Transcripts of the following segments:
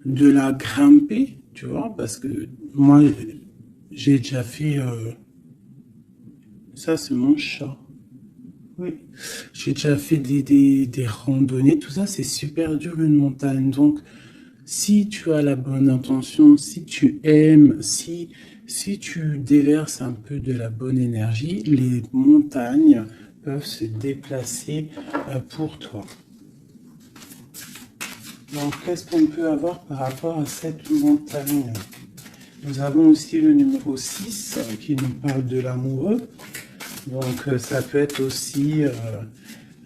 de la grimper, tu vois, parce que moi, j'ai déjà fait... ça, c'est mon chat. Oui. J'ai déjà fait des randonnées, tout ça, c'est super dur une montagne. Donc, si tu as la bonne intention, si tu aimes, si tu déverses un peu de la bonne énergie, les montagnes peuvent se déplacer pour toi. Donc, qu'est-ce qu'on peut avoir par rapport à cette montagne? Nous avons aussi le numéro 6 qui nous parle de l'amoureux. Donc, ça peut être aussi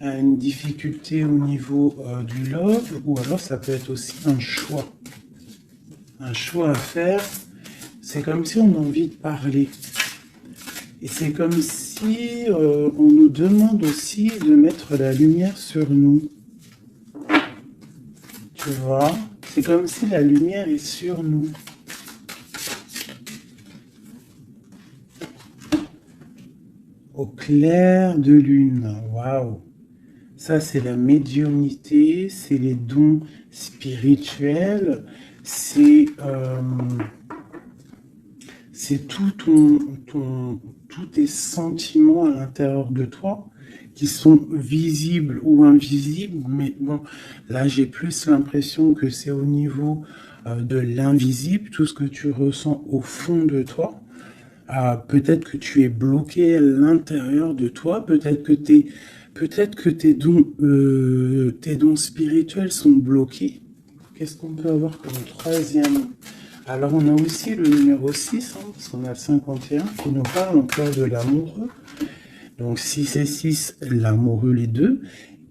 une difficulté au niveau du love, ou alors ça peut être aussi un choix. Un choix à faire. C'est comme si on a envie de parler. Et c'est comme si on nous demande aussi de mettre la lumière sur nous. Tu vois? C'est comme si la lumière est sur nous. Au clair de lune. Waouh! Ça, c'est la médiumnité, c'est les dons spirituels, c'est tous tes sentiments à l'intérieur de toi qui sont visibles ou invisibles. Mais bon, là, j'ai plus l'impression que c'est au niveau de l'invisible, tout ce que tu ressens au fond de toi. Peut-être que tu es bloqué à l'intérieur de toi, peut-être que tes dons spirituels sont bloqués. Qu'est-ce qu'on peut avoir comme troisième? Alors on a aussi le numéro 6, hein, parce qu'on a le 51 qui nous parle encore de l'amoureux. Donc 6 et 6, l'amoureux les deux,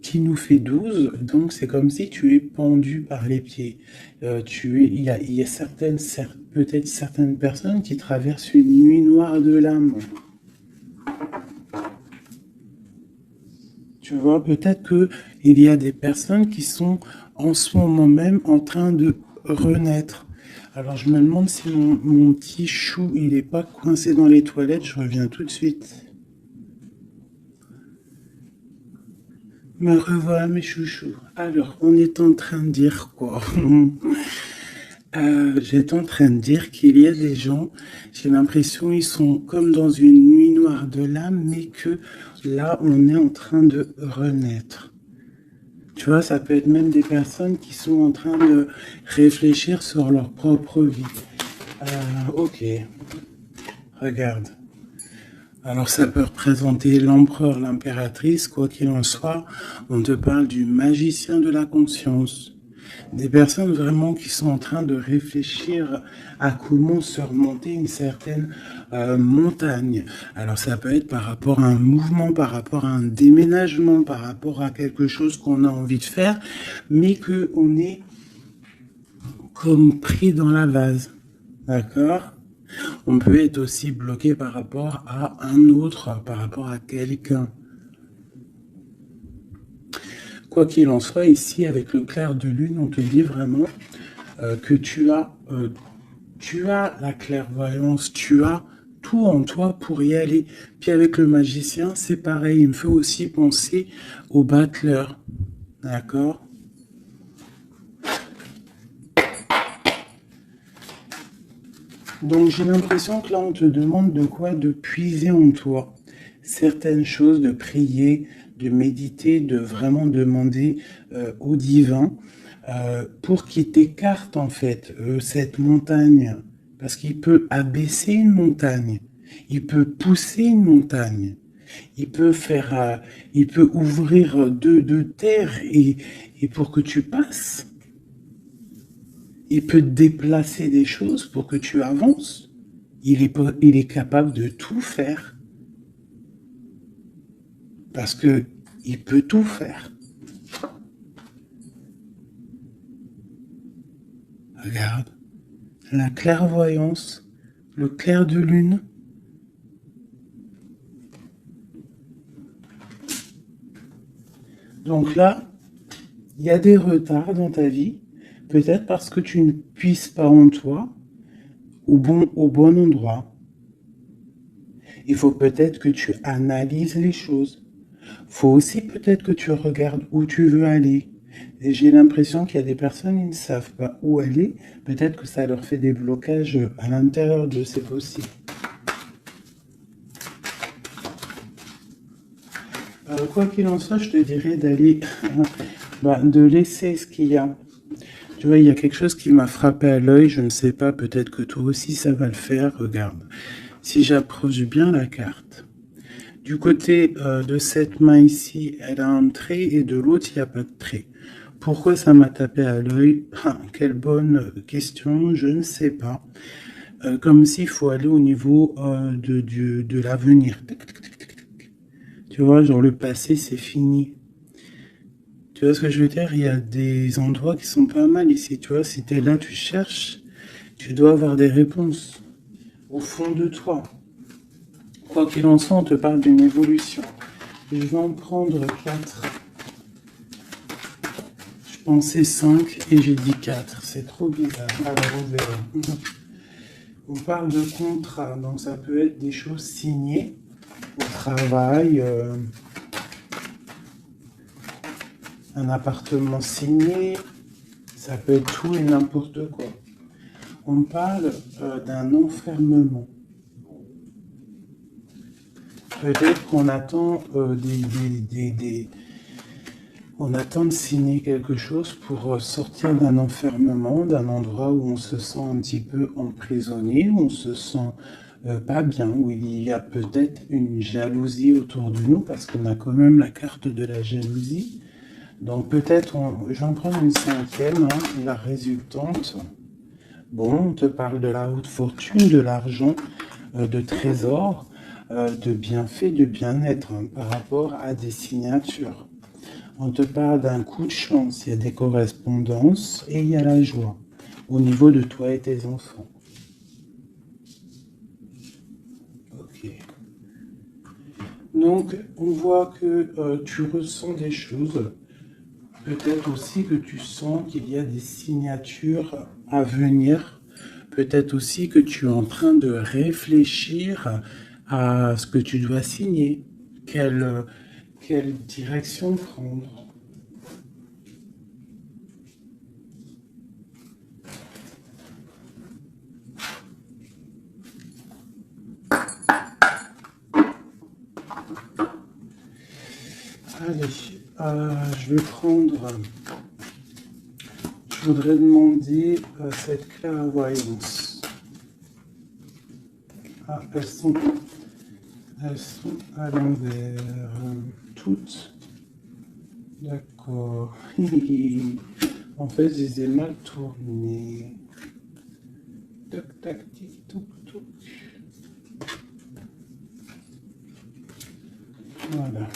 qui nous fait 12. Donc c'est comme si tu es pendu par les pieds. Il y a peut-être certaines personnes qui traversent une nuit noire de l'âme. Tu vois, peut-être qu'il y a des personnes qui sont en ce moment même en train de renaître. Alors je me demande si mon petit chou, il n'est pas coincé dans les toilettes, je reviens tout de suite. Me revoilà mes chouchous. Alors, on est en train de dire quoi? J'étais en train de dire qu'il y a des gens, j'ai l'impression ils sont comme dans une nuit noire de l'âme, mais que là, on est en train de renaître. Tu vois, ça peut être même des personnes qui sont en train de réfléchir sur leur propre vie. Ok, regarde. Alors ça peut représenter l'empereur, l'impératrice, quoi qu'il en soit, on te parle du magicien de la conscience. Des personnes vraiment qui sont en train de réfléchir à comment surmonter une certaine montagne. Alors ça peut être par rapport à un mouvement, par rapport à un déménagement, par rapport à quelque chose qu'on a envie de faire, mais qu'on est comme pris dans la vase. D'accord? On peut être aussi bloqué par rapport à un autre, par rapport à quelqu'un. Quoi qu'il en soit, ici, avec le clair de lune, on te dit vraiment que tu as la clairvoyance, tu as tout en toi pour y aller. Puis avec le magicien, c'est pareil, il me fait aussi penser au battleur. D'accord? Donc j'ai l'impression que là, on te demande de quoi? De puiser en toi certaines choses, de prier, de méditer, de vraiment demander au divin pour qu'il t'écarte en fait cette montagne. Parce qu'il peut abaisser une montagne, il peut pousser une montagne, il peut ouvrir deux terres et pour que tu passes. Il peut déplacer des choses pour que tu avances. Il est capable de tout faire. Parce que il peut tout faire. Regarde. La clairvoyance, le clair de lune. Donc là, il y a des retards dans ta vie. Peut-être parce que tu ne puisses pas en toi au bon endroit. Il faut peut-être que tu analyses les choses. Il faut aussi peut-être que tu regardes où tu veux aller. Et j'ai l'impression qu'il y a des personnes, ils ne savent pas où aller. Peut-être que ça leur fait des blocages à l'intérieur d'eux, c'est possible. Quoi qu'il en soit, je te dirais d'aller, de laisser ce qu'il y a. Tu vois, il y a quelque chose qui m'a frappé à l'œil, je ne sais pas, peut-être que toi aussi ça va le faire, regarde. Si j'approche bien la carte, du côté de cette main ici, elle a un trait et de l'autre, il n'y a pas de trait. Pourquoi ça m'a tapé à l'œil? Quelle bonne question, je ne sais pas. Comme s'il faut aller au niveau de l'avenir. Tu vois, genre le passé, c'est fini. Tu vois ce que je veux dire? Il y a des endroits qui sont pas mal ici. Tu vois, si tu es là, tu cherches, tu dois avoir des réponses au fond de toi. Quoi qu'il en soit, on te parle d'une évolution. Je vais en prendre 4. Je pensais 5 et j'ai dit 4. C'est trop bizarre. Alors on verra. On parle de contrat, donc ça peut être des choses signées au travail, un appartement signé, ça peut être tout et n'importe quoi. On parle d'un enfermement. Peut-être qu'on attend on attend de signer quelque chose pour sortir d'un enfermement, d'un endroit où on se sent un petit peu emprisonné, où on se sent pas bien, où il y a peut-être une jalousie autour de nous, parce qu'on a quand même la carte de la jalousie. Donc peut-être, je vais en prendre une 5e, la résultante. Bon, on te parle de la haute fortune, de l'argent, de trésors, de bienfaits, de bien-être par rapport à des signatures. On te parle d'un coup de chance, il y a des correspondances et il y a la joie au niveau de toi et tes enfants. Ok. Donc, on voit que tu ressens des choses. Peut-être aussi que tu sens qu'il y a des signatures à venir. Peut-être aussi que tu es en train de réfléchir à ce que tu dois signer. Quelle direction prendre? Allez, je vais prendre. Je voudrais demander cette clairvoyance. Ah, elles sont à l'envers. Toutes. D'accord. En fait, je les ai mal tournées. Tac, tac, tic, touc, touc. Voilà.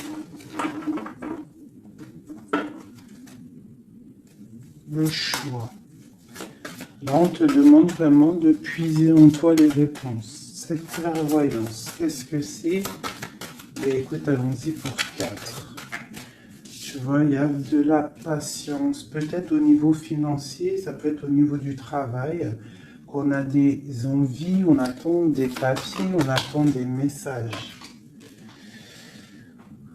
Le choix. Là, on te demande vraiment de puiser en toi les réponses. Cette clairvoyance, qu'est-ce que c'est? Et écoute, allons-y pour 4. Tu vois, il y a de la patience. Peut-être au niveau financier, ça peut être au niveau du travail, qu'on a des envies, on attend des papiers, on attend des messages.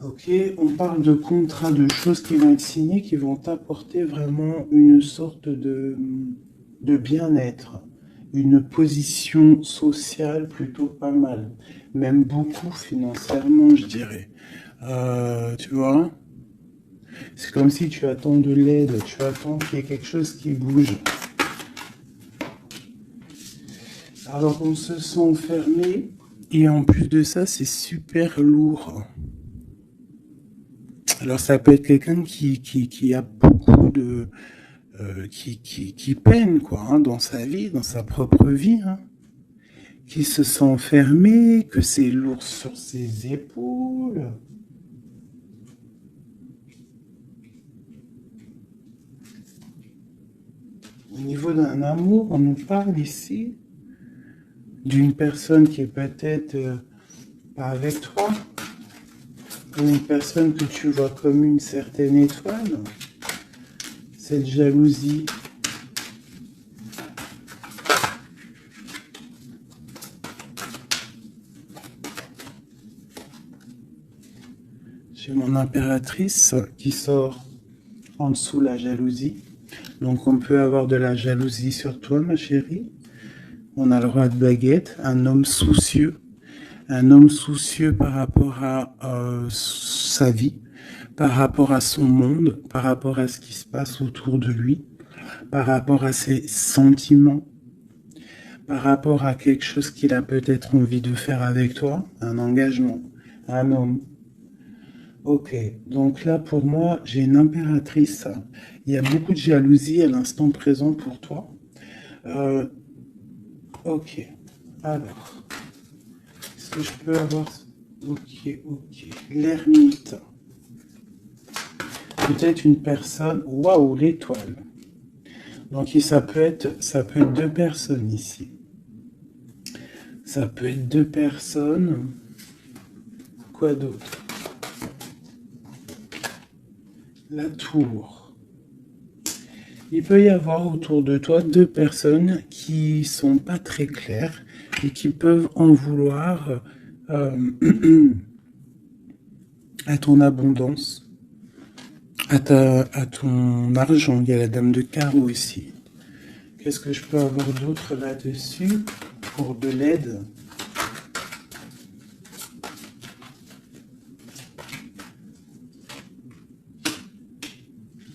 Ok, on parle de contrats, de choses qui vont être signées, qui vont apporter vraiment une sorte de bien-être, une position sociale plutôt pas mal, même beaucoup financièrement, je dirais. Tu vois, c'est comme si tu attends de l'aide, tu attends qu'il y ait quelque chose qui bouge. Alors on se sent enfermé, et en plus de ça, c'est super lourd. Alors ça peut être quelqu'un qui a beaucoup de... qui peine quoi, dans sa vie, dans sa propre vie, qui se sent enfermé, que c'est lourd sur ses épaules. Au niveau d'un amour, on nous parle ici d'une personne qui est peut-être pas avec toi, une personne que tu vois comme une certaine étoile. Cette jalousie. J'ai mon impératrice qui sort en dessous la jalousie. Donc on peut avoir de la jalousie sur toi, ma chérie. On a le roi de baguette, un homme soucieux. Un homme soucieux par rapport à sa vie, par rapport à son monde, par rapport à ce qui se passe autour de lui, par rapport à ses sentiments, par rapport à quelque chose qu'il a peut-être envie de faire avec toi, un engagement, un homme. Ok, donc là pour moi, j'ai une impératrice. Il y a beaucoup de jalousie à l'instant présent pour toi. Ok, alors... Est-ce que je peux avoir... Ok. L'ermite. Peut-être une personne... Waouh, l'étoile. Donc ça peut être deux personnes ici. Ça peut être deux personnes. Quoi d'autre? La tour. Il peut y avoir autour de toi deux personnes qui sont pas très claires et qui peuvent en vouloir à ton abondance, à ton argent. Il y a la dame de carreau ici. Qu'est-ce que je peux avoir d'autre là-dessus pour de l'aide?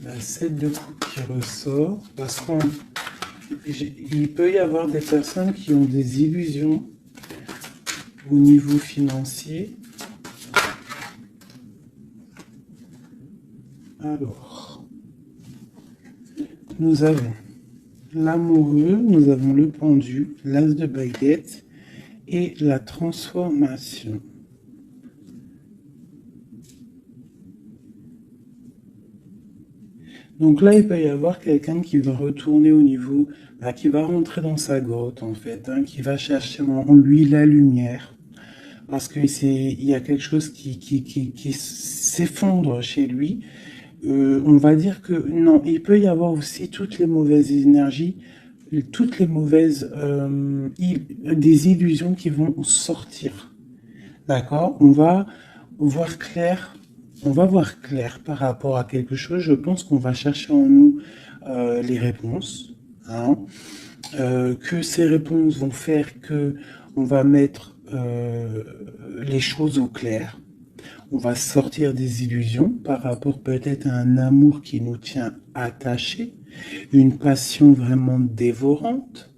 La 7 de coupe qui ressort, parce qu'il peut y avoir des personnes qui ont des illusions au niveau financier. Alors, nous avons l'amoureux, nous avons le pendu, l'as de baguette et la transformation. Donc là, il peut y avoir quelqu'un qui va retourner au niveau, qui va rentrer dans sa grotte en fait, qui va chercher en lui la lumière. Parce que il y a quelque chose qui s'effondre chez lui. On va dire que non, il peut y avoir aussi toutes les mauvaises énergies, toutes les mauvaises des illusions qui vont sortir. D'accord? On va voir clair par rapport à quelque chose. Je pense qu'on va chercher en nous les réponses. Que ces réponses vont faire que on va mettre les choses au clair. On va sortir des illusions par rapport peut-être à un amour qui nous tient attachés, une passion vraiment dévorante,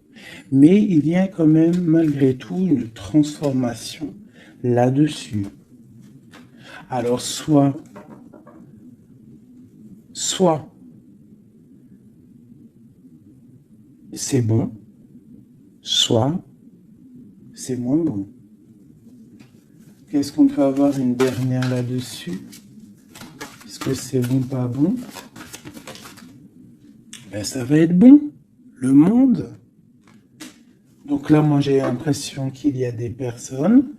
mais il y a quand même malgré tout une transformation là-dessus. Alors soit c'est bon, soit c'est moins bon. Qu'est-ce qu'on peut avoir une dernière là-dessus? Est-ce que c'est bon, pas bon? Ben, ça va être bon. Le monde. Donc là, moi, j'ai l'impression qu'il y a des personnes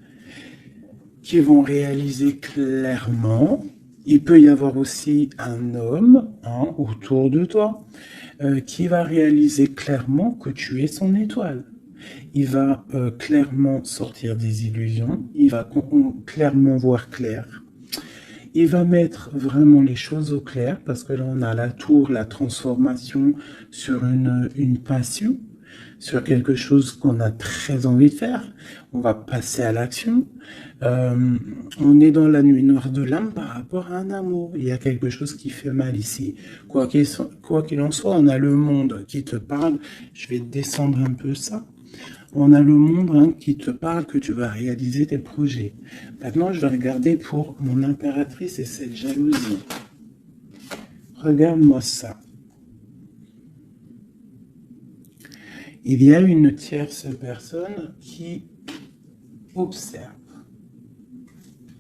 qui vont réaliser clairement. Il peut y avoir aussi un homme autour de toi qui va réaliser clairement que tu es son étoile. Il va clairement sortir des illusions, il va clairement voir clair. Il va mettre vraiment les choses au clair, parce que là on a la tour, la transformation sur une passion, sur quelque chose qu'on a très envie de faire. On va passer à l'action. On est dans la nuit noire de l'âme par rapport à un amour. Il y a quelque chose qui fait mal ici. Quoi qu'il en soit, on a le monde qui te parle. Je vais descendre un peu ça. On a le monde qui te parle que tu vas réaliser tes projets. Maintenant, je vais regarder pour mon impératrice et cette jalousie. Regarde-moi ça. Il y a une tierce personne qui observe.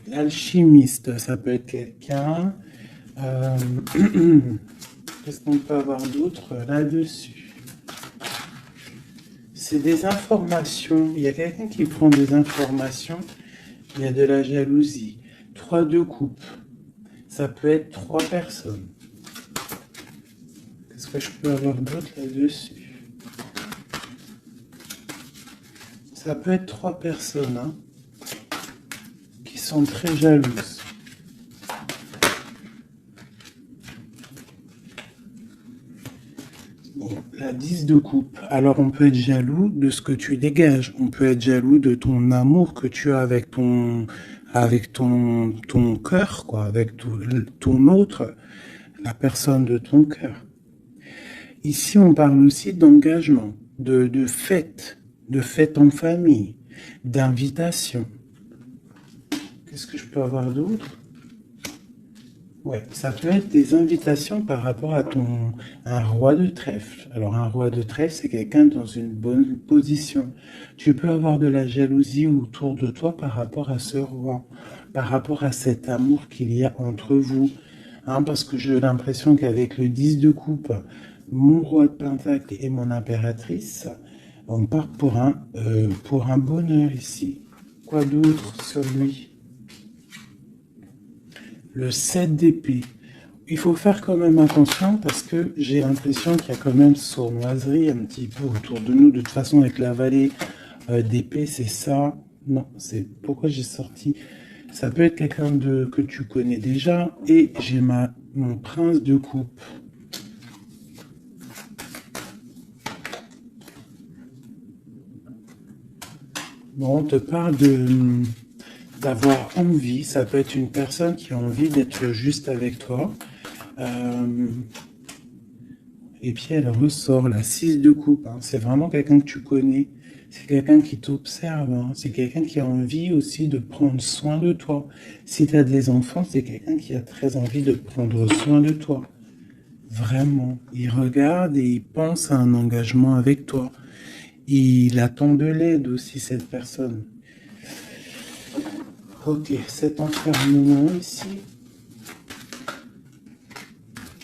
L'alchimiste, ça peut être quelqu'un. Qu'est-ce qu'on peut avoir d'autre là-dessus? C'est des informations. Il y a quelqu'un qui prend des informations. Il y a de la jalousie. 3 de coupe. Ça peut être 3 personnes. Qu'est-ce que je peux avoir d'autre là-dessus? Ça peut être 3 personnes qui sont très jalouses. la 10 de coupe. Alors on peut être jaloux de ce que tu dégages. On peut être jaloux de ton amour que tu as avec ton cœur, quoi, avec ton autre, la personne de ton cœur. Ici, on parle aussi d'engagement, de fête en famille, d'invitation. Qu'est-ce que je peux avoir d'autre? Ouais, ça peut être des invitations par rapport à un roi de trèfle. Alors, un roi de trèfle, c'est quelqu'un dans une bonne position. Tu peux avoir de la jalousie autour de toi par rapport à ce roi, par rapport à cet amour qu'il y a entre vous. Hein, parce que j'ai l'impression qu'avec le 10 de coupe, mon roi de pentacle et mon impératrice, on part pour un bonheur ici. Quoi d'autre sur lui? Le 7 d'épée. Il faut faire quand même attention parce que j'ai l'impression qu'il y a quand même sournoiserie un petit peu autour de nous. De toute façon, avec la vallée d'épée, c'est ça. Non, c'est pourquoi j'ai sorti. Ça peut être quelqu'un que tu connais déjà. Et j'ai mon prince de coupe. Bon, on te parle d'avoir envie. Ça peut être une personne qui a envie d'être juste avec toi. Et puis elle ressort la 6 de coupe. Hein. C'est vraiment quelqu'un que tu connais. C'est quelqu'un qui t'observe. Hein. C'est quelqu'un qui a envie aussi de prendre soin de toi. Si tu as des enfants, c'est quelqu'un qui a très envie de prendre soin de toi. Vraiment. Il regarde et il pense à un engagement avec toi. Il attend de l'aide aussi, cette personne. Ok, cet enfermement ici.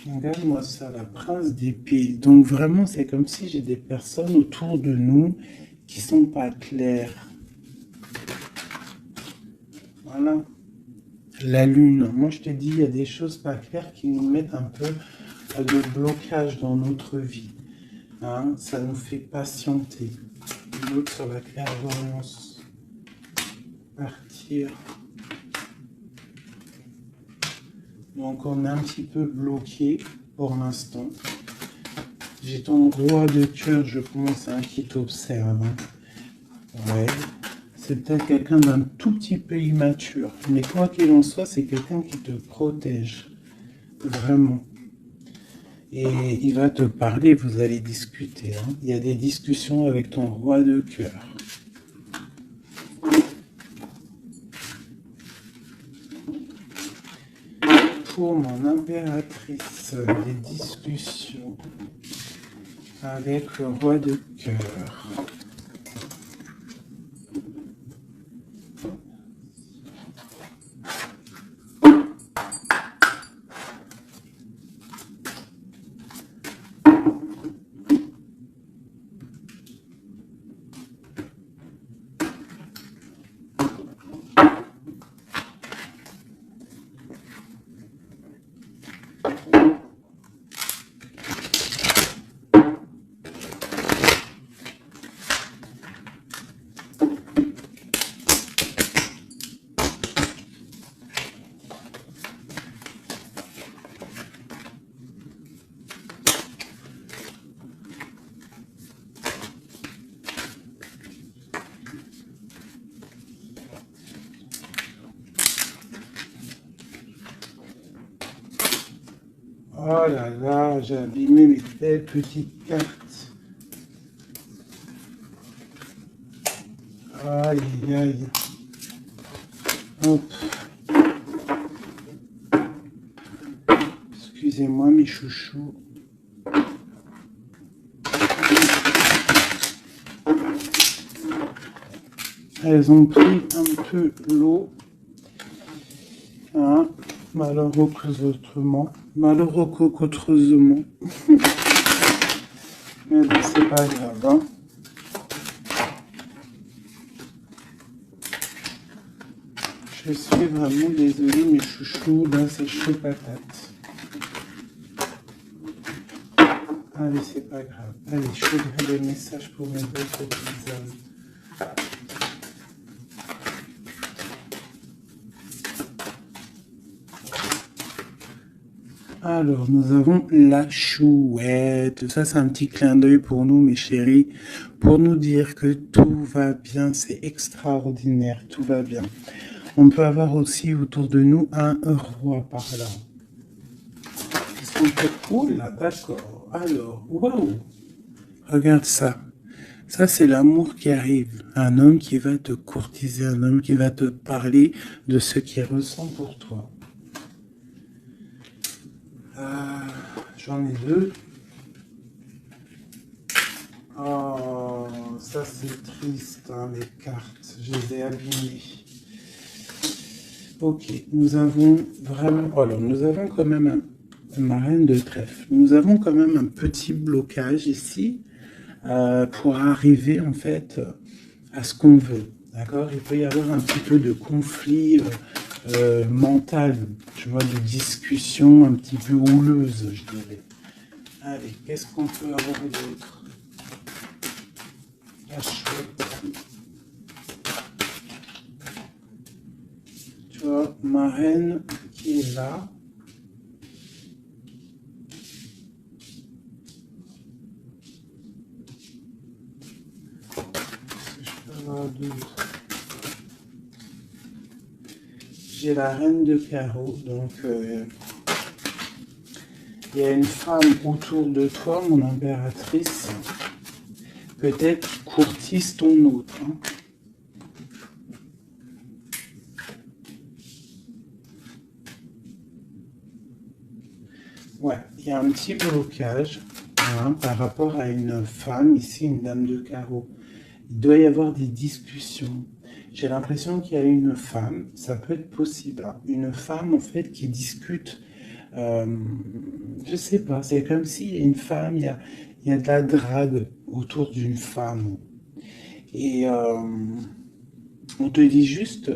Regarde-moi ça, la prince d'épée. Donc vraiment, c'est comme si j'ai des personnes autour de nous qui sont pas claires. Voilà. La lune. Moi, je te dis, il y a des choses pas claires qui nous mettent un peu de blocage dans notre vie. Hein, ça nous fait patienter. L'autre sur la clairvoyance. Partir. Donc on est un petit peu bloqué pour l'instant. J'ai ton roi de cœur, je pense, hein, qui t'observe. Hein. Ouais. C'est peut-être quelqu'un d'un tout petit peu immature. Mais quoi qu'il en soit, c'est quelqu'un qui te protège. Vraiment. Et il va te parler, vous allez discuter. Hein. Il y a des discussions avec ton roi de cœur. Pour mon impératrice, des discussions avec le roi de cœur. Oh là là, j'ai abîmé mes belles petites cartes. Aïe, aïe. Hop. Excusez-moi, mes chouchous. Elles ont pris un peu l'eau. Hein, malheureusement. Malheureusement. Mais bon, c'est pas grave. Hein. Je suis vraiment désolée, mes chouchous. Là, c'est chaud patate. Allez, c'est pas grave. Allez, je ferai des messages pour mes autres épisodes. Alors, nous avons la chouette. Ça, c'est un petit clin d'œil pour nous, mes chéris, pour nous dire que tout va bien, c'est extraordinaire, tout va bien. On peut avoir aussi autour de nous un roi par là. Qu'est-ce qu'on peut... Oh là, d'accord. Alors, waouh. Regarde ça. Ça, c'est l'amour qui arrive. Un homme qui va te courtiser, un homme qui va te parler de ce qu'il ressent pour toi. J'en ai deux. Oh, ça c'est triste, hein, les cartes. Je les ai abîmées. Ok, nous avons vraiment... Alors, nous avons quand même ma reine de trèfle. Nous avons quand même un petit blocage ici pour arriver en fait à ce qu'on veut. D'accord? Il peut y avoir un petit peu de conflit mental, tu vois, de discussion un petit peu houleuse, je dirais. Allez, qu'est-ce qu'on peut avoir d'autre? La chouette. Tu vois, ma reine qui est là. Qu'est-ce que je peux avoir d'autre? J'ai la reine de carreau, donc il y a une femme autour de toi, mon impératrice, peut-être qui courtise ton autre. Hein. Ouais, il y a un petit blocage par rapport à une femme, ici une dame de carreau. Il doit y avoir des discussions. J'ai l'impression qu'il y a une femme, ça peut être possible, hein, une femme en fait qui discute, je sais pas, c'est comme s'il y a une femme, il y a de la drague autour d'une femme. Et on te dit juste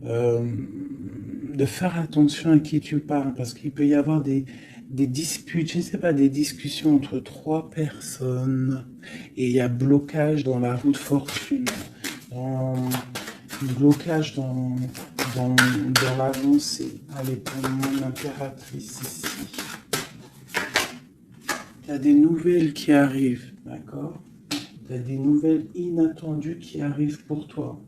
de faire attention à qui tu parles, parce qu'il peut y avoir des disputes, je ne sais pas, des discussions entre trois personnes, et il y a blocage dans la roue de fortune, blocage dans l'avancée. Allez, pour mon impératrice ici. Il y a des nouvelles qui arrivent, d'accord? Il y a des nouvelles inattendues qui arrivent pour toi.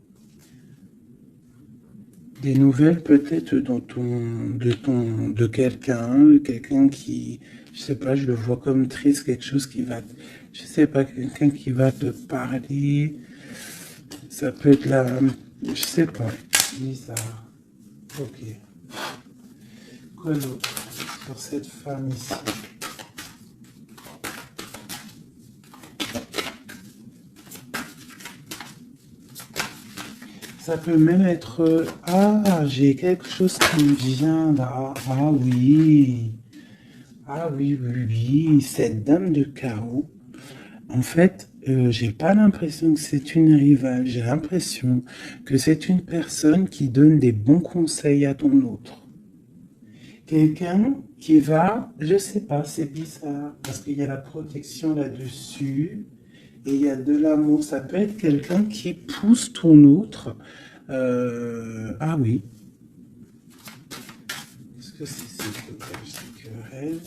Des nouvelles peut-être de quelqu'un qui, je sais pas, je le vois comme triste, quelque chose qui va, je sais pas, quelqu'un qui va te parler. Ça peut être là, je sais pas, bizarre. Ok. Quoi d'autre sur cette femme ici? Ça peut même être... Ah, j'ai quelque chose qui me vient là. Ah oui. Ah oui, oui, oui. Cette dame de carreau. En fait, j'ai pas l'impression que c'est une rivale. J'ai l'impression que c'est une personne qui donne des bons conseils à ton autre. Quelqu'un qui va... Je sais pas, c'est bizarre. Parce qu'il y a la protection là-dessus. Et il y a de l'amour. Ça peut être quelqu'un qui pousse ton autre. Ah oui. Qu'est-ce que c'est ces querelles?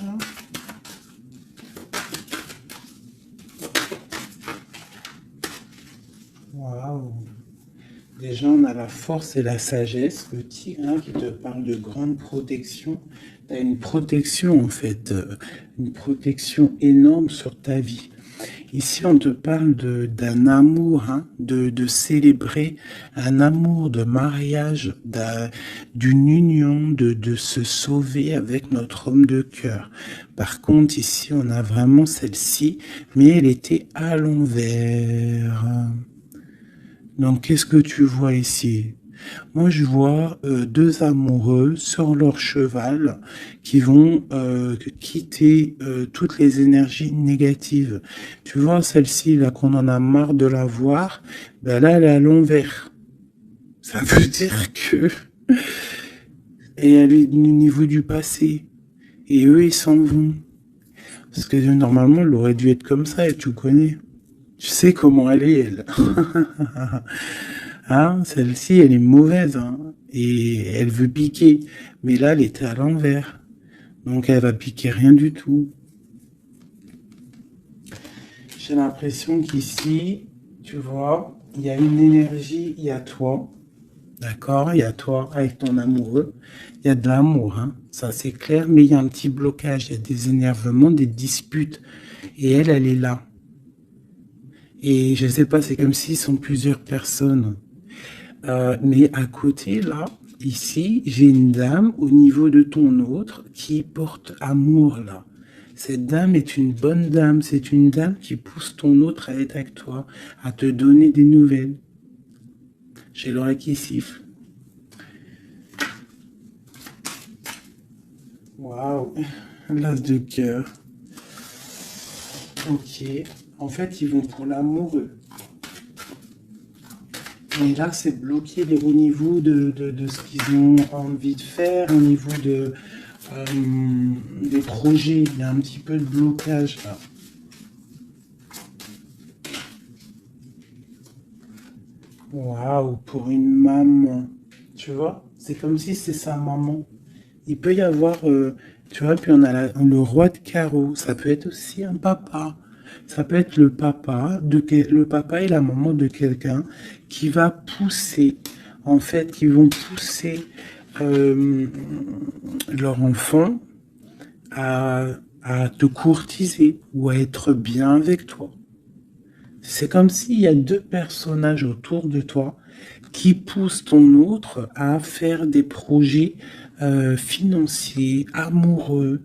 Waouh. Déjà, on a la force et la sagesse. Le tigre hein, qui te parle de grande protection. Tu as une protection, en fait. Une protection énorme sur ta vie. Ici, on te parle d'un amour, hein, de célébrer un amour de mariage, d'une union, de se sauver avec notre homme de cœur. Par contre, ici, on a vraiment celle-ci, mais elle était à l'envers. Donc, qu'est-ce que tu vois ici? Moi, je vois deux amoureux sur leur cheval qui vont quitter toutes les énergies négatives. Tu vois, celle-ci, là, qu'on en a marre de la voir, ben là, elle est à l'envers. Ça veut dire que... Et elle est au niveau du passé. Et eux, ils s'en vont. Parce que normalement, elle aurait dû être comme ça, et tu connais. Tu sais comment elle est, elle. Hein, celle-ci, elle est mauvaise, hein, et elle veut piquer. Mais là, elle était à l'envers. Donc, elle va piquer rien du tout. J'ai l'impression qu'ici, tu vois, il y a une énergie, il y a toi. D'accord? Il y a toi avec ton amoureux. Il y a de l'amour, hein. Ça, c'est clair, mais il y a un petit blocage. Il y a des énervements, des disputes. Et elle est là. Et je sais pas, c'est comme s'ils sont plusieurs personnes. Mais à côté, là, ici, j'ai une dame au niveau de ton autre qui porte amour, là. Cette dame est une bonne dame. C'est une dame qui pousse ton autre à être avec toi, à te donner des nouvelles. J'ai l'oreille qui siffle. Waouh, l'as de cœur. Ok. En fait, ils vont pour l'amoureux. Et là, c'est bloqué au niveau de ce qu'ils ont envie de faire, au niveau euh, des projets. Il y a un petit peu de blocage là. Waouh, pour une maman. Tu vois, c'est comme si c'est sa maman. Il peut y avoir, tu vois, puis on a le roi de carreau. Ça peut être aussi un papa. Ça peut être le papa et la maman de quelqu'un qui va pousser, en fait, qui vont pousser euh, leur enfant à, à te courtiser ou à être bien avec toi. C'est comme s'il y a deux personnages autour de toi qui poussent ton autre à faire des projets financiers, amoureux,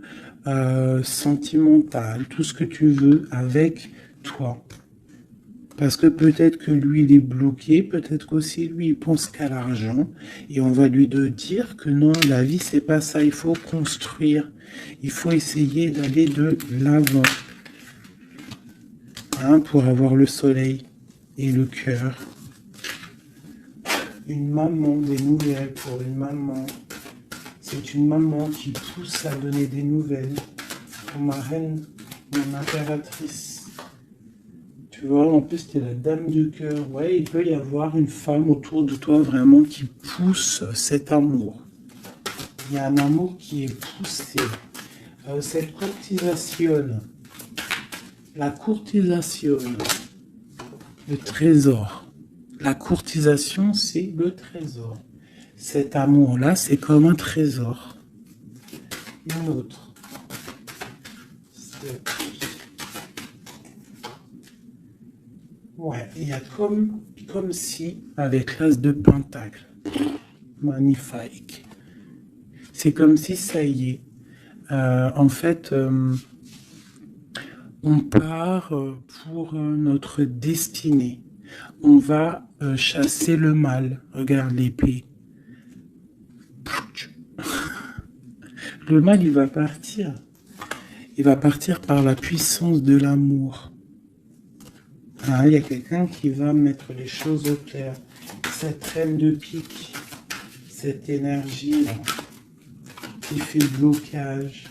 sentimentaux, tout ce que tu veux avec toi. Parce que peut-être que lui, il est bloqué, peut-être qu'aussi lui, il pense qu'à l'argent. Et on va lui dire que non, la vie, c'est pas ça. Il faut construire. Il faut essayer d'aller de l'avant. Hein, pour avoir le soleil et le cœur. Une maman, des nouvelles pour une maman. C'est une maman qui pousse à donner des nouvelles. Pour ma reine, mon impératrice. Tu vois, en plus, t'es la dame du cœur. Ouais, il peut y avoir une femme autour de toi vraiment qui pousse cet amour. Il y a un amour qui est poussé. Cette courtisation, la courtisation, le trésor. La courtisation, c'est le trésor. Cet amour-là, c'est comme un trésor. Une autre. Ouais, il y a comme si, avec l'as de pentacle. Magnifique. C'est comme si ça y est. En fait, on part pour notre destinée. On va chasser le mal. Regarde l'épée. Le mal, il va partir. Il va partir par la puissance de l'amour. Ah, il y a quelqu'un qui va mettre les choses au clair. Cette reine de pique, cette énergie-là, qui fait blocage.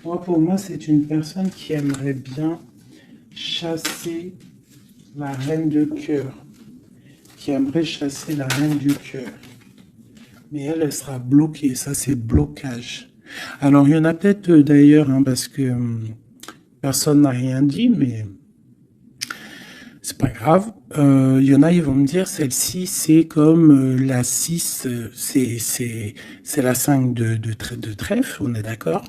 Pour moi, c'est une personne qui aimerait bien chasser la reine de cœur. Qui aimerait chasser la reine du cœur. Mais elle sera bloquée. Ça, c'est blocage. Alors, il y en a peut-être d'ailleurs, hein, parce que personne n'a rien dit, mais c'est pas grave. Il y en a, ils vont me dire, celle-ci, c'est comme la 6, c'est la 5 de trèfle, on est d'accord.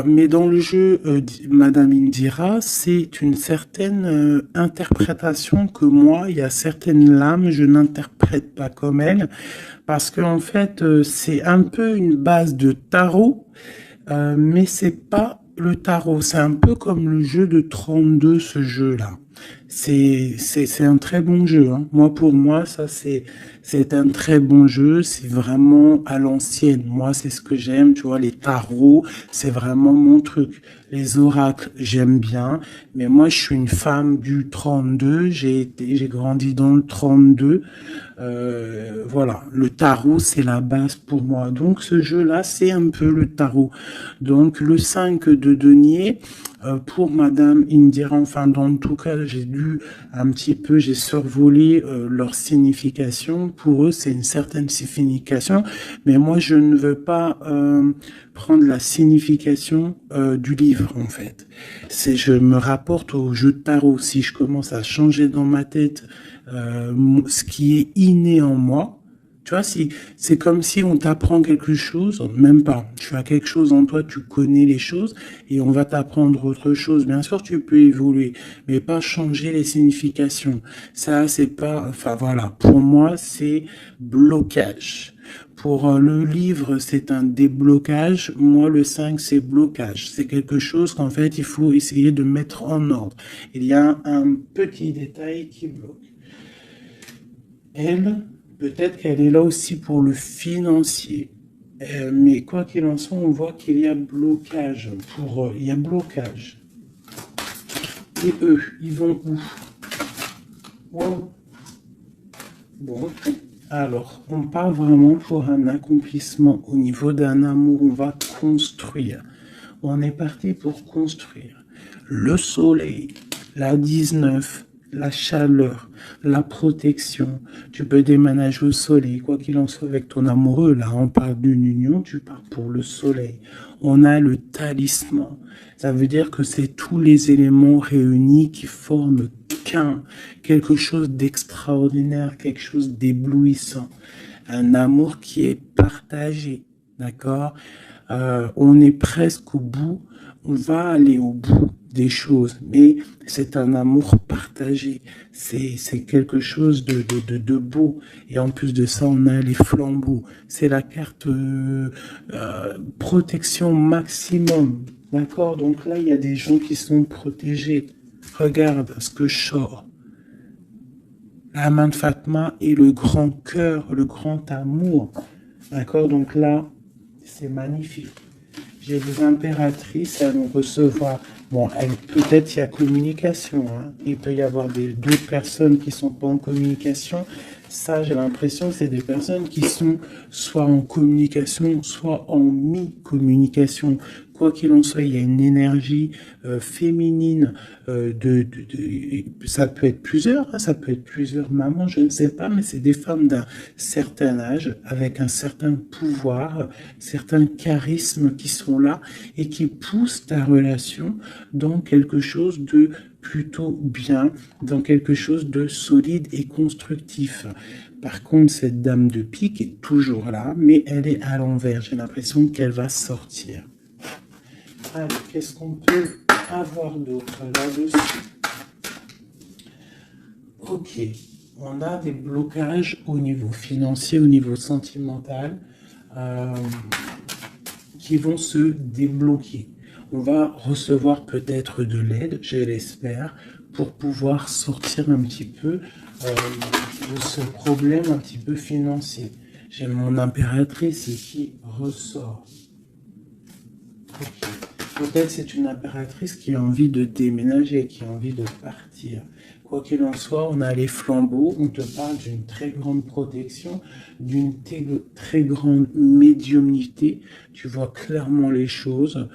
Mais dans le jeu, Madame Indira, c'est une certaine interprétation que moi, il y a certaines lames, je n'interprète pas comme elle, parce que en fait, c'est un peu une base de tarot, mais c'est pas le tarot. C'est un peu comme le jeu de 32, ce jeu-là. C'est un très bon jeu, hein. Pour moi, ça, c'est un très bon jeu. C'est vraiment à l'ancienne. Moi, c'est ce que j'aime. Tu vois, les tarots, c'est vraiment mon truc. Les oracles, j'aime bien. Mais moi, je suis une femme du 32. J'ai grandi dans le 32. Voilà. Le tarot, c'est la base pour moi. Donc, ce jeu-là, c'est un peu le tarot. Donc, le 5 de denier, pour Madame Indira, enfin, dans tout cas, j'ai lu un petit peu, j'ai survolé leur signification. Pour eux, c'est une certaine signification, mais moi, je ne veux pas prendre la signification du livre, en fait. Je me rapporte au jeu de tarot. Si je commence à changer dans ma tête ce qui est inné en moi, tu vois, si c'est comme si on t'apprend quelque chose, même pas. Tu as quelque chose en toi, tu connais les choses, et on va t'apprendre autre chose. Bien sûr, tu peux évoluer, mais pas changer les significations. Ça, c'est pas, enfin voilà. Pour moi, c'est blocage. Pour le livre, c'est un déblocage. Moi, le 5, c'est blocage. C'est quelque chose qu'en fait, il faut essayer de mettre en ordre. Il y a un petit détail qui bloque. Elle, peut-être qu'elle est là aussi pour le financier. Mais quoi qu'il en soit, on voit qu'il y a blocage. Il y a blocage. Et eux, ils vont où? Wow. Bon, alors, on part vraiment pour un accomplissement au niveau d'un amour. On va construire. On est parti pour construire. Le soleil, la 19, la chaleur, la protection. Tu peux déménager au soleil, quoi qu'il en soit avec ton amoureux. Là, on parle d'une union, tu pars pour le soleil. On a le talisman. Ça veut dire que c'est tous les éléments réunis qui forment quelque chose d'extraordinaire, quelque chose d'éblouissant. Un amour qui est partagé, d'accord? On est presque au bout, on va aller au bout des choses, mais c'est un amour partagé, c'est quelque chose de beau, et en plus de ça, on a les flambeaux, c'est la carte protection maximum, d'accord? Donc là, il y a des gens qui sont protégés. Regarde ce que je sors. La main de Fatma et le grand cœur, le grand amour, d'accord? Donc là, c'est magnifique. J'ai des impératrices, elles vont recevoir. Bon, peut-être il y a communication. Hein. Il peut y avoir d'autres personnes qui sont pas en communication. Ça, j'ai l'impression que c'est des personnes qui sont soit en communication, soit en mi-communication. Quoi qu'il en soit, il y a une énergie féminine. Ça peut être plusieurs, hein, ça peut être plusieurs mamans, je ne sais pas, mais c'est des femmes d'un certain âge, avec un certain pouvoir, certains charismes qui sont là et qui poussent ta relation dans quelque chose de plutôt bien, dans quelque chose de solide et constructif. Par contre, cette dame de pique est toujours là, mais elle est à l'envers. J'ai l'impression qu'elle va sortir. Alors, qu'est-ce qu'on peut avoir d'autre là-dessus? Ok, on a des blocages au niveau financier, au niveau sentimental, qui vont se débloquer. On va recevoir peut-être de l'aide, je l'espère, pour pouvoir sortir un petit peu de ce problème un petit peu financier. J'ai mon impératrice qui ressort. Okay. Peut-être c'est une impératrice qui a envie de déménager, qui a envie de partir. Quoi qu'il en soit, on a les flambeaux, on te parle d'une très grande protection, d'une très grande médiumnité. Tu vois clairement les choses.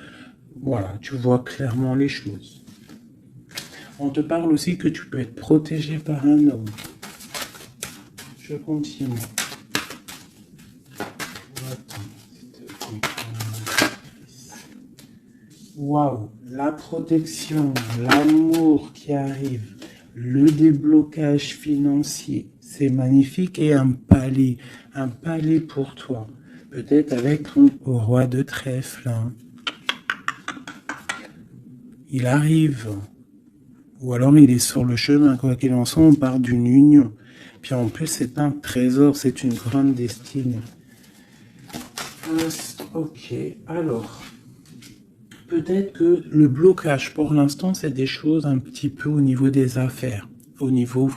Voilà, tu vois clairement les choses. On te parle aussi que tu peux être protégé par un homme. Je continue. Waouh, la protection, l'amour qui arrive, le déblocage financier, c'est magnifique, et un palais pour toi. Peut-être avec ton roi de trèfle. Hein. Il arrive, ou alors il est sur le chemin, quoi qu'il en soit, on part d'une union. Puis en plus, c'est un trésor, c'est une grande destinée. Ok, alors... Peut-être que le blocage, pour l'instant, c'est des choses un petit peu au niveau des affaires, au niveau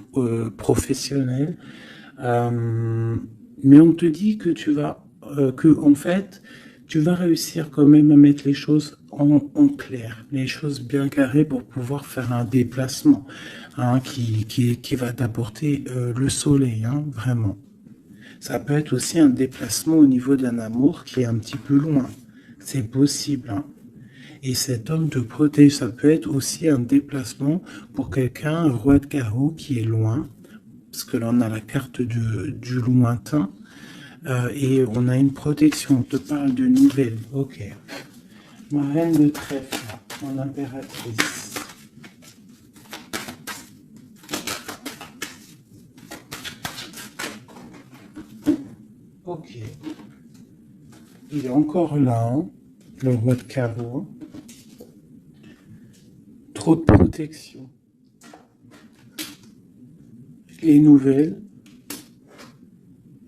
professionnel. Mais on te dit que en fait, tu vas réussir quand même à mettre les choses en clair, les choses bien carrées pour pouvoir faire un déplacement hein, qui va t'apporter le soleil, hein, vraiment. Ça peut être aussi un déplacement au niveau d'un amour qui est un petit peu loin. C'est possible, hein. Et cet homme te protège. Ça peut être aussi un déplacement pour quelqu'un, un roi de carreau qui est loin. Parce que là, on a la carte du lointain. Et on a une protection. On te parle de nouvelles. Ok. Ma reine de trèfle, mon impératrice. Ok. Il est encore là, hein, le roi de carreau. Trop de protection. Les nouvelles.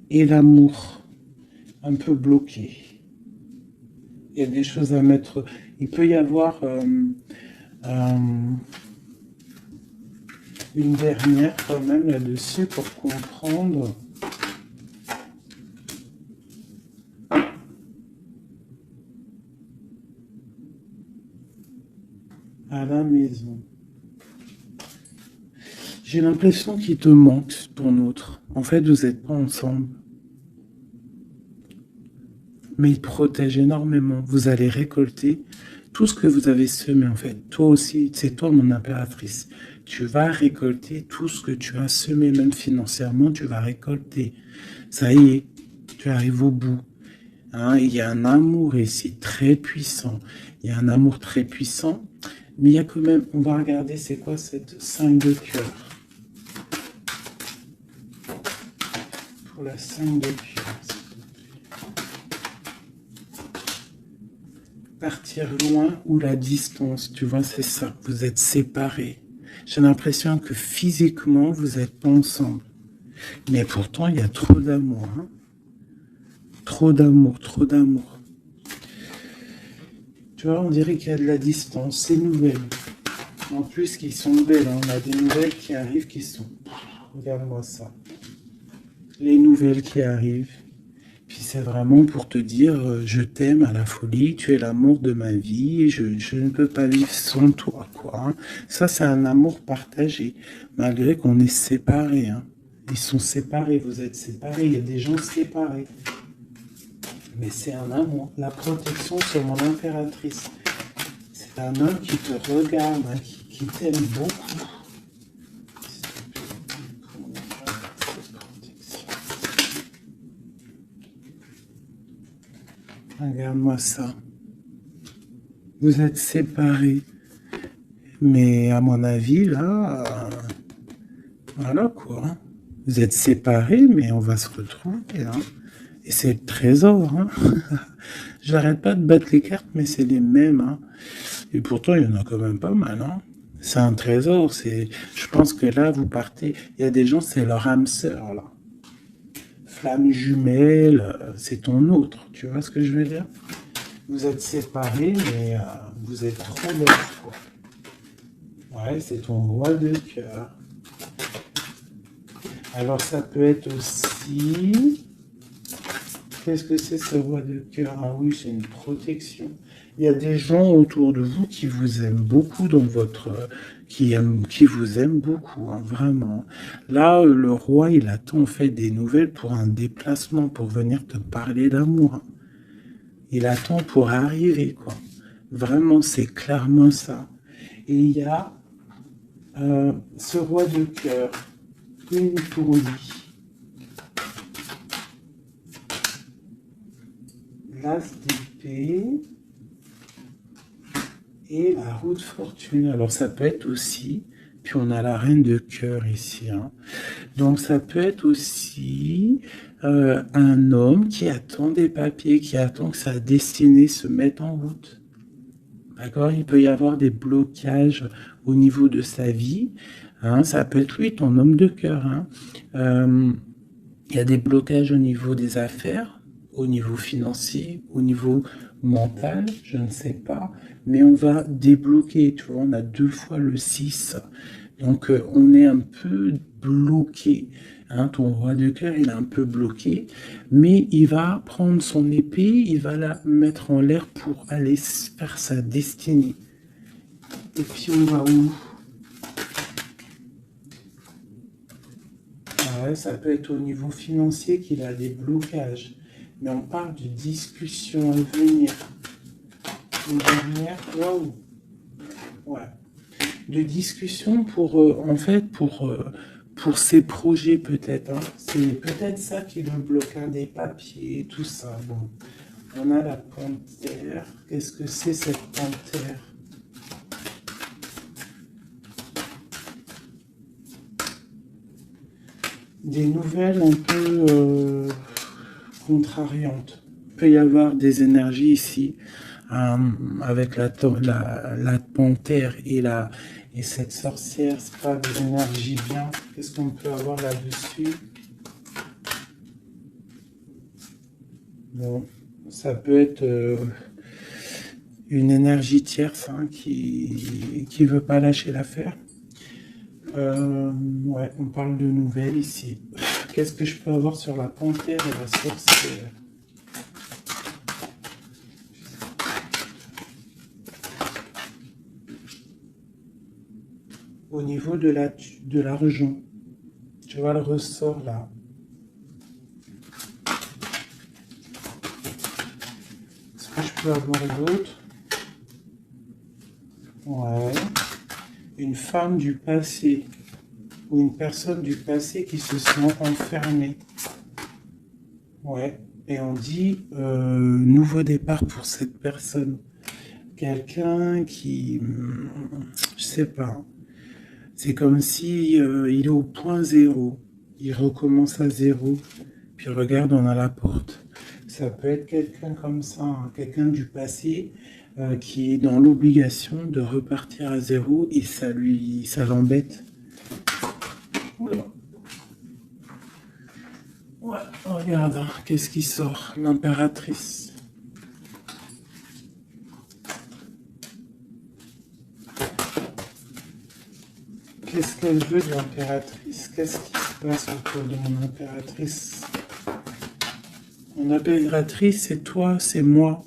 Et l'amour. Un peu bloqué. Il y a des choses à mettre. Il peut y avoir une dernière quand même là-dessus pour comprendre. À la maison. J'ai l'impression qu'il te manque ton autre. En fait, vous n'êtes pas ensemble. Mais il te protège énormément. Vous allez récolter tout ce que vous avez semé, en fait. Toi aussi, c'est toi mon impératrice. Tu vas récolter tout ce que tu as semé, même financièrement, tu vas récolter. Ça y est, tu arrives au bout. Hein, il y a un amour ici très puissant. Il y a un amour très puissant. Mais il y a quand même, on va regarder c'est quoi cette 5 de cœur. Pour la 5 de cœur. Partir loin ou la distance, tu vois, c'est ça. Vous êtes séparés. J'ai l'impression que physiquement, vous n'êtes pas ensemble. Mais pourtant, il y a trop d'amour. Hein. Trop d'amour, trop d'amour. Tu vois, on dirait qu'il y a de la distance. C'est nouvelle. En plus, qui sont belles. Hein. On a des nouvelles qui arrivent qui sont... Regarde-moi ça. Les nouvelles qui arrivent. Puis c'est vraiment pour te dire, je t'aime à la folie, tu es l'amour de ma vie, je ne peux pas vivre sans toi, quoi. Hein. Ça, c'est un amour partagé, malgré qu'on est séparés. Hein. Ils sont séparés, vous êtes séparés, il y a des gens séparés. Mais c'est un amour. La protection sur mon impératrice. C'est un homme qui te regarde, hein, qui t'aime beaucoup. Regarde-moi ça. Vous êtes séparés. Mais à mon avis, là, voilà quoi. Hein. Vous êtes séparés, mais on va se retrouver. Hein. Et c'est le trésor. Hein. J'arrête pas de battre les cartes, mais c'est les mêmes. Hein. Et pourtant, il y en a quand même pas mal. Hein. C'est un trésor. Je pense que là, vous partez. Il y a des gens, c'est leur âme sœur, là. Flamme jumelle, c'est ton autre. Tu vois ce que je veux dire? Vous êtes séparés, mais vous êtes trop l'autre, quoi. Ouais, c'est ton roi de cœur. Alors, ça peut être aussi... Qu'est-ce que c'est ce roi de cœur? Ah oui, c'est une protection. Il y a des gens autour de vous qui vous aiment beaucoup dans votre... qui vous aiment beaucoup, hein, vraiment. Là, le roi, il attend en fait des nouvelles pour un déplacement, pour venir te parler d'amour. Hein. Il attend pour arriver, quoi. Vraiment, c'est clairement ça. Et il y a ce roi de cœur, une pour lui. L'as d'épée et la roue de fortune. Alors ça peut être aussi, puis on a la reine de cœur ici. Hein. Donc ça peut être aussi un homme qui attend des papiers, qui attend que sa destinée se mette en route. D'accord? Il peut y avoir des blocages au niveau de sa vie. Hein, ça peut être lui, ton homme de cœur. Hein. Il y a des blocages au niveau des affaires, au niveau financier, au niveau mental, je ne sais pas. Mais on va débloquer, tu vois, on a 2 fois le 6. Donc on est un peu bloqué. Hein, ton roi de cœur, il est un peu bloqué. Mais il va prendre son épée, il va la mettre en l'air pour aller faire sa destinée. Et puis on va où? Ouais, ça peut être au niveau financier qu'il a des blocages. Mais on parle de discussions à venir. Une dernière. Waouh. Ouais. De discussion pour, en fait, pour ces projets peut-être. Hein. C'est peut-être ça qui le bloque, hein, des papiers, tout ça. Bon. On a la panthère. Qu'est-ce que c'est cette panthère? Des nouvelles un peu contrariantes. Il peut y avoir des énergies ici avec la panthère et cette sorcière. C'est pas des énergies bien. Qu'est-ce qu'on peut avoir là-dessus? Bon, ça peut être une énergie tierce hein, qui veut pas lâcher l'affaire. Ouais, on parle de nouvelles ici. Qu'est-ce que je peux avoir sur la panthère et la sorcière? Au niveau de l'argent, tu vois le ressort là. Est-ce que je peux avoir d'autres? Ouais. Une femme du passé ou une personne du passé qui se sent enfermée. Ouais. Et on dit nouveau départ pour cette personne. Quelqu'un qui, je sais pas. C'est comme si il est au point zéro. Il recommence à zéro. Puis regarde, on a la porte. Ça peut être quelqu'un comme ça, hein, quelqu'un du passé qui est dans l'obligation de repartir à zéro et ça l'embête. Oula. Ouais, regarde, hein, qu'est-ce qui sort? L'impératrice. Qu'est-ce qu'elle veut de l'impératrice? Qu'est-ce qui se passe autour de mon impératrice? Mon impératrice, c'est toi, c'est moi.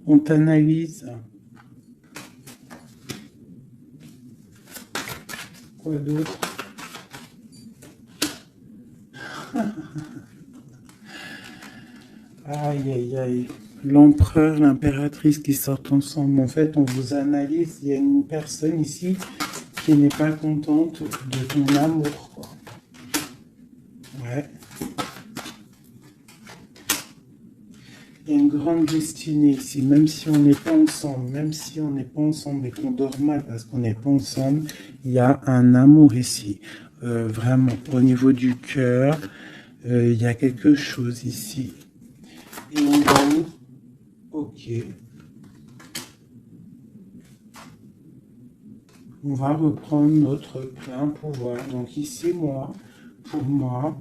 On t'analyse. Quoi d'autre? Aïe, aïe, aïe. L'empereur, l'impératrice qui sortent ensemble. En fait, on vous analyse. Il y a une personne ici qui n'est pas contente de ton amour, quoi. Ouais. Il y a une grande destinée ici, même si on n'est pas ensemble, et qu'on dort mal parce qu'on n'est pas ensemble, il y a un amour ici. Vraiment, au niveau du cœur, il y a quelque chose ici. Et on va où? Ok. On va reprendre notre plein pouvoir. Donc ici, pour moi,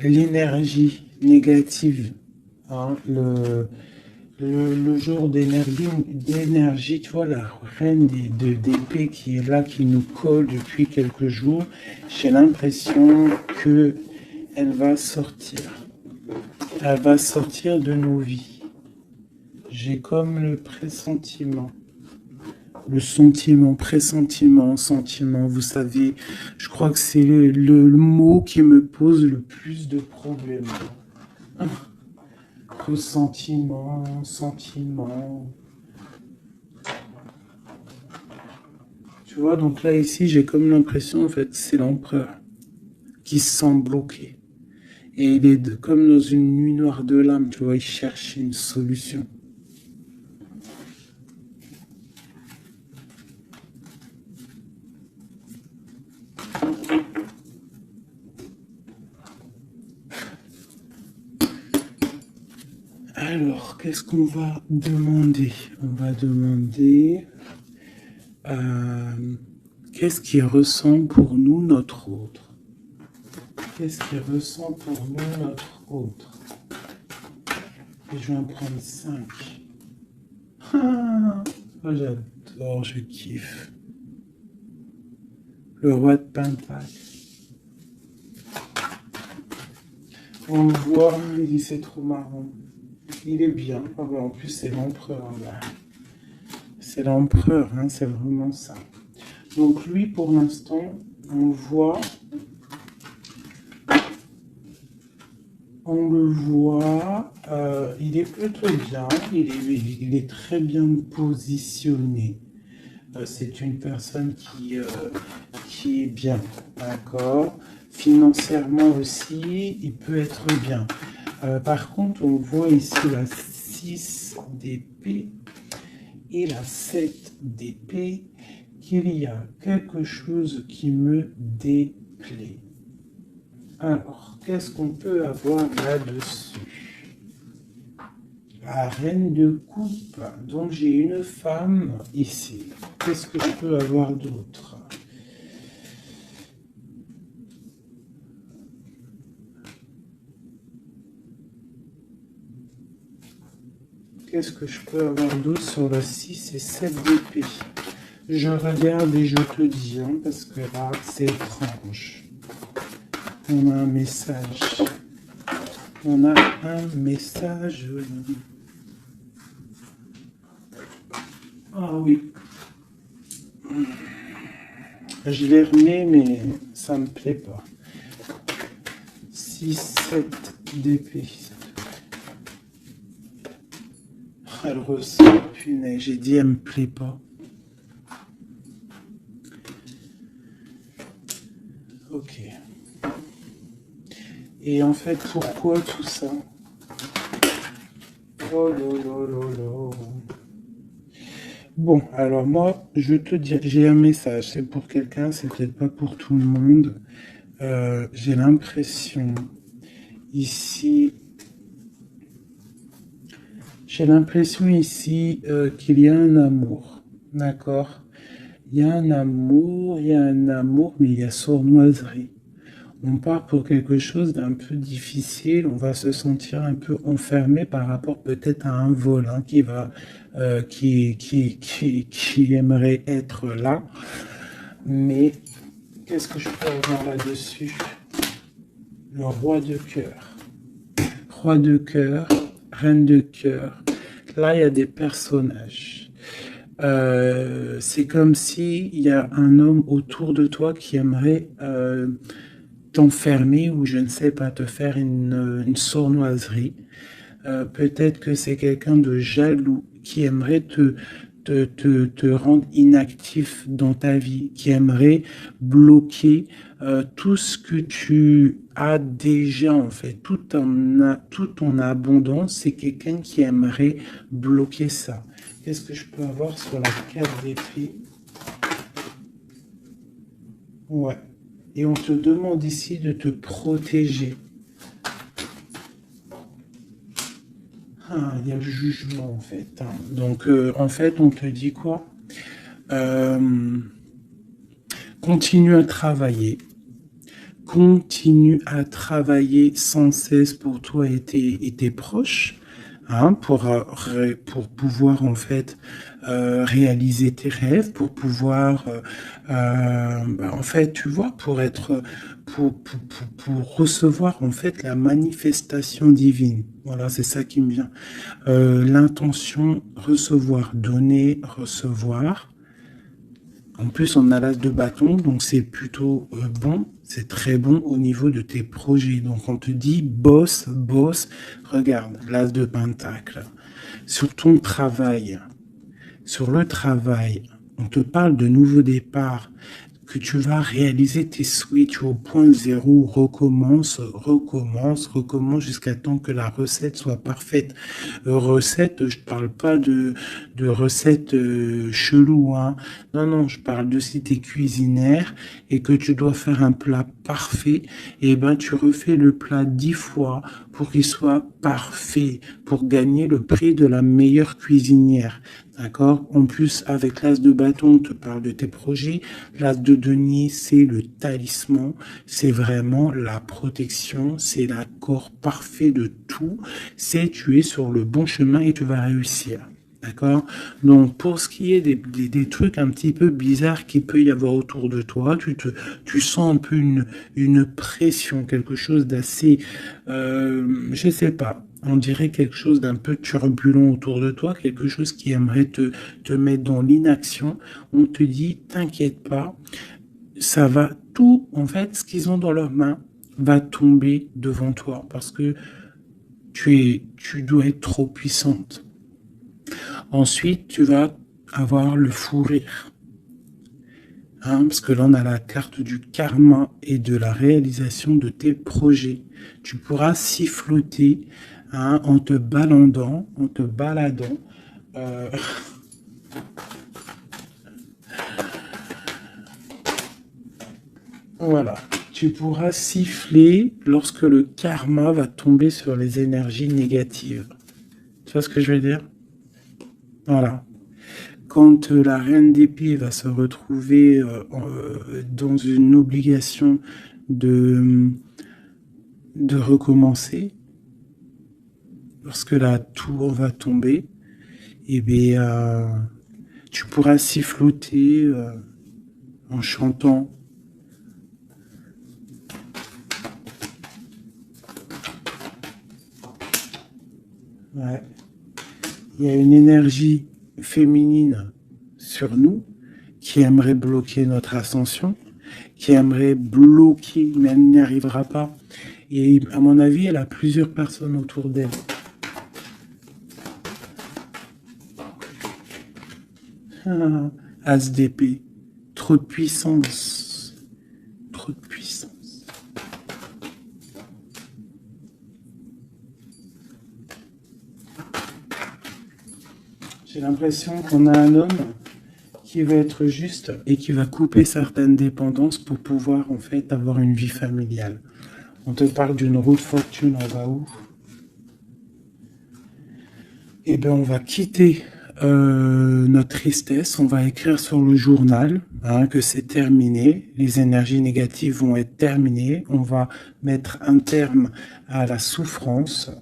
l'énergie négative, hein, le jour d'énergie, tu vois, la reine d'épée qui est là, qui nous colle depuis quelques jours, j'ai l'impression que elle va sortir. Elle va sortir de nos vies. J'ai comme le pressentiment. Le sentiment, vous savez, je crois que c'est le mot qui me pose le plus de problèmes. Sentiment. Tu vois, donc là, ici, j'ai comme l'impression, en fait, c'est l'empereur qui se sent bloqué. Et il est comme dans une nuit noire de l'âme, tu vois, il cherche une solution. Alors, qu'est-ce qu'on va demander? On va demander qu'est-ce qui ressent pour nous notre autre? Qu'est-ce qui ressent pour nous notre autre? Et je vais en prendre 5. Ah, oh, j'adore, je kiffe. Le roi de Pentacle. On le voit, il dit c'est trop marrant. Il est bien. Ah ben, en plus, c'est l'empereur là. C'est l'empereur, hein, c'est vraiment ça. Donc lui, pour l'instant, on le voit, il est plutôt bien, il est très bien positionné. C'est une personne qui est bien, d'accord. Financièrement aussi, il peut être bien. Par contre, on voit ici la 6 d'épée et la 7 d'épée, qu'il y a quelque chose qui me déplaît. Alors, qu'est-ce qu'on peut avoir là-dessus? La reine de coupe. Donc, j'ai une femme ici. Qu'est-ce que je peux avoir d'autre? Qu'est-ce que je peux avoir d'autre sur la 6 et 7 d'épée? Je regarde et je te dis, hein, parce que là, c'est étrange. On a un message. On a un message. Ah oui. Je l'ai remis, mais ça me plaît pas. 6, 7 d'épée. Elle ressort, punaise, j'ai dit, elle me plaît pas. Ok. Et en fait, pourquoi tout ça? Oh là là là là. Bon, alors moi, je te dis, j'ai un message. C'est pour quelqu'un, c'est peut-être pas pour tout le monde. J'ai l'impression ici, qu'il y a un amour, d'accord? Il y a un amour, mais il y a sournoiserie. On part pour quelque chose d'un peu difficile, on va se sentir un peu enfermé par rapport peut-être à un vol, hein, qui aimerait être là. Mais qu'est-ce que je peux avoir là-dessus? Le roi de cœur. Roi de cœur, reine de cœur. Là, il y a des personnages. C'est comme si il y a un homme autour de toi qui aimerait t'enfermer ou je ne sais pas, te faire une sournoiserie. Peut-être que c'est quelqu'un de jaloux qui aimerait te rendre inactif dans ta vie, qui aimerait bloquer tout ce que tu as déjà en fait, tout en abondance. C'est quelqu'un qui aimerait bloquer ça. Qu'est-ce que je peux avoir sur la carte d'épée? Ouais. Et on te demande ici de te protéger. Ah, il y a le jugement en fait, hein. Donc en fait, on te dit quoi? Continue à travailler. Continue à travailler sans cesse pour toi et tes proches, hein, pour pouvoir en fait réaliser tes rêves, pour pouvoir en fait, tu vois, pour recevoir en fait la manifestation divine. Voilà, c'est ça qui me vient. L'intention, recevoir, donner, recevoir. En plus, on a l'as de bâton, donc c'est plutôt bon, c'est très bon au niveau de tes projets. Donc on te dit, bosse, regarde, l'as de pentacle. Sur ton travail, sur le travail, on te parle de nouveau départ, que tu vas réaliser tes souhaits, tu es au point zéro, recommence jusqu'à temps que la recette soit parfaite. Recette, je parle pas de recette chelou, hein. Non, je parle de si tu es cuisinière et que tu dois faire un plat parfait, et ben tu refais le plat 10 fois pour qu'il soit parfait, pour gagner le prix de la meilleure cuisinière. D'accord? En plus, avec l'as de bâton, on te parle de tes projets. L'as de denier, c'est le talisman. C'est vraiment la protection. C'est l'accord parfait de tout. C'est tu es sur le bon chemin et tu vas réussir. D'accord? Donc, pour ce qui est des trucs un petit peu bizarres qu'il peut y avoir autour de toi, tu sens un peu une pression, quelque chose d'assez, je sais pas, On dirait quelque chose d'un peu turbulent autour de toi, quelque chose qui aimerait te mettre dans l'inaction. On te dit, t'inquiète pas, ça va tout, en fait, ce qu'ils ont dans leurs mains va tomber devant toi parce que tu dois être trop puissante. Ensuite, tu vas avoir le fou rire. Hein, parce que là, on a la carte du karma et de la réalisation de tes projets. Tu pourras siffloter, hein, en te baladant, euh, voilà. Tu pourras siffler lorsque le karma va tomber sur les énergies négatives. Tu vois ce que je veux dire? Voilà. Quand la reine d'épée va se retrouver dans une obligation de, de recommencer, lorsque la tour va tomber, eh bien, tu pourras siffloter en chantant. Ouais. Il y a une énergie féminine sur nous qui aimerait bloquer notre ascension, qui aimerait bloquer, mais elle n'y arrivera pas. Et à mon avis, elle a plusieurs personnes autour d'elle. As d'épée, trop de puissance, trop de puissance. J'ai l'impression qu'on a un homme qui va être juste et qui va couper certaines dépendances pour pouvoir en fait avoir une vie familiale. On te parle d'une roue de fortune, on va où? Eh bien, on va quitter notre tristesse, on va écrire sur le journal hein, que c'est terminé, les énergies négatives vont être terminées, on va mettre un terme à la souffrance,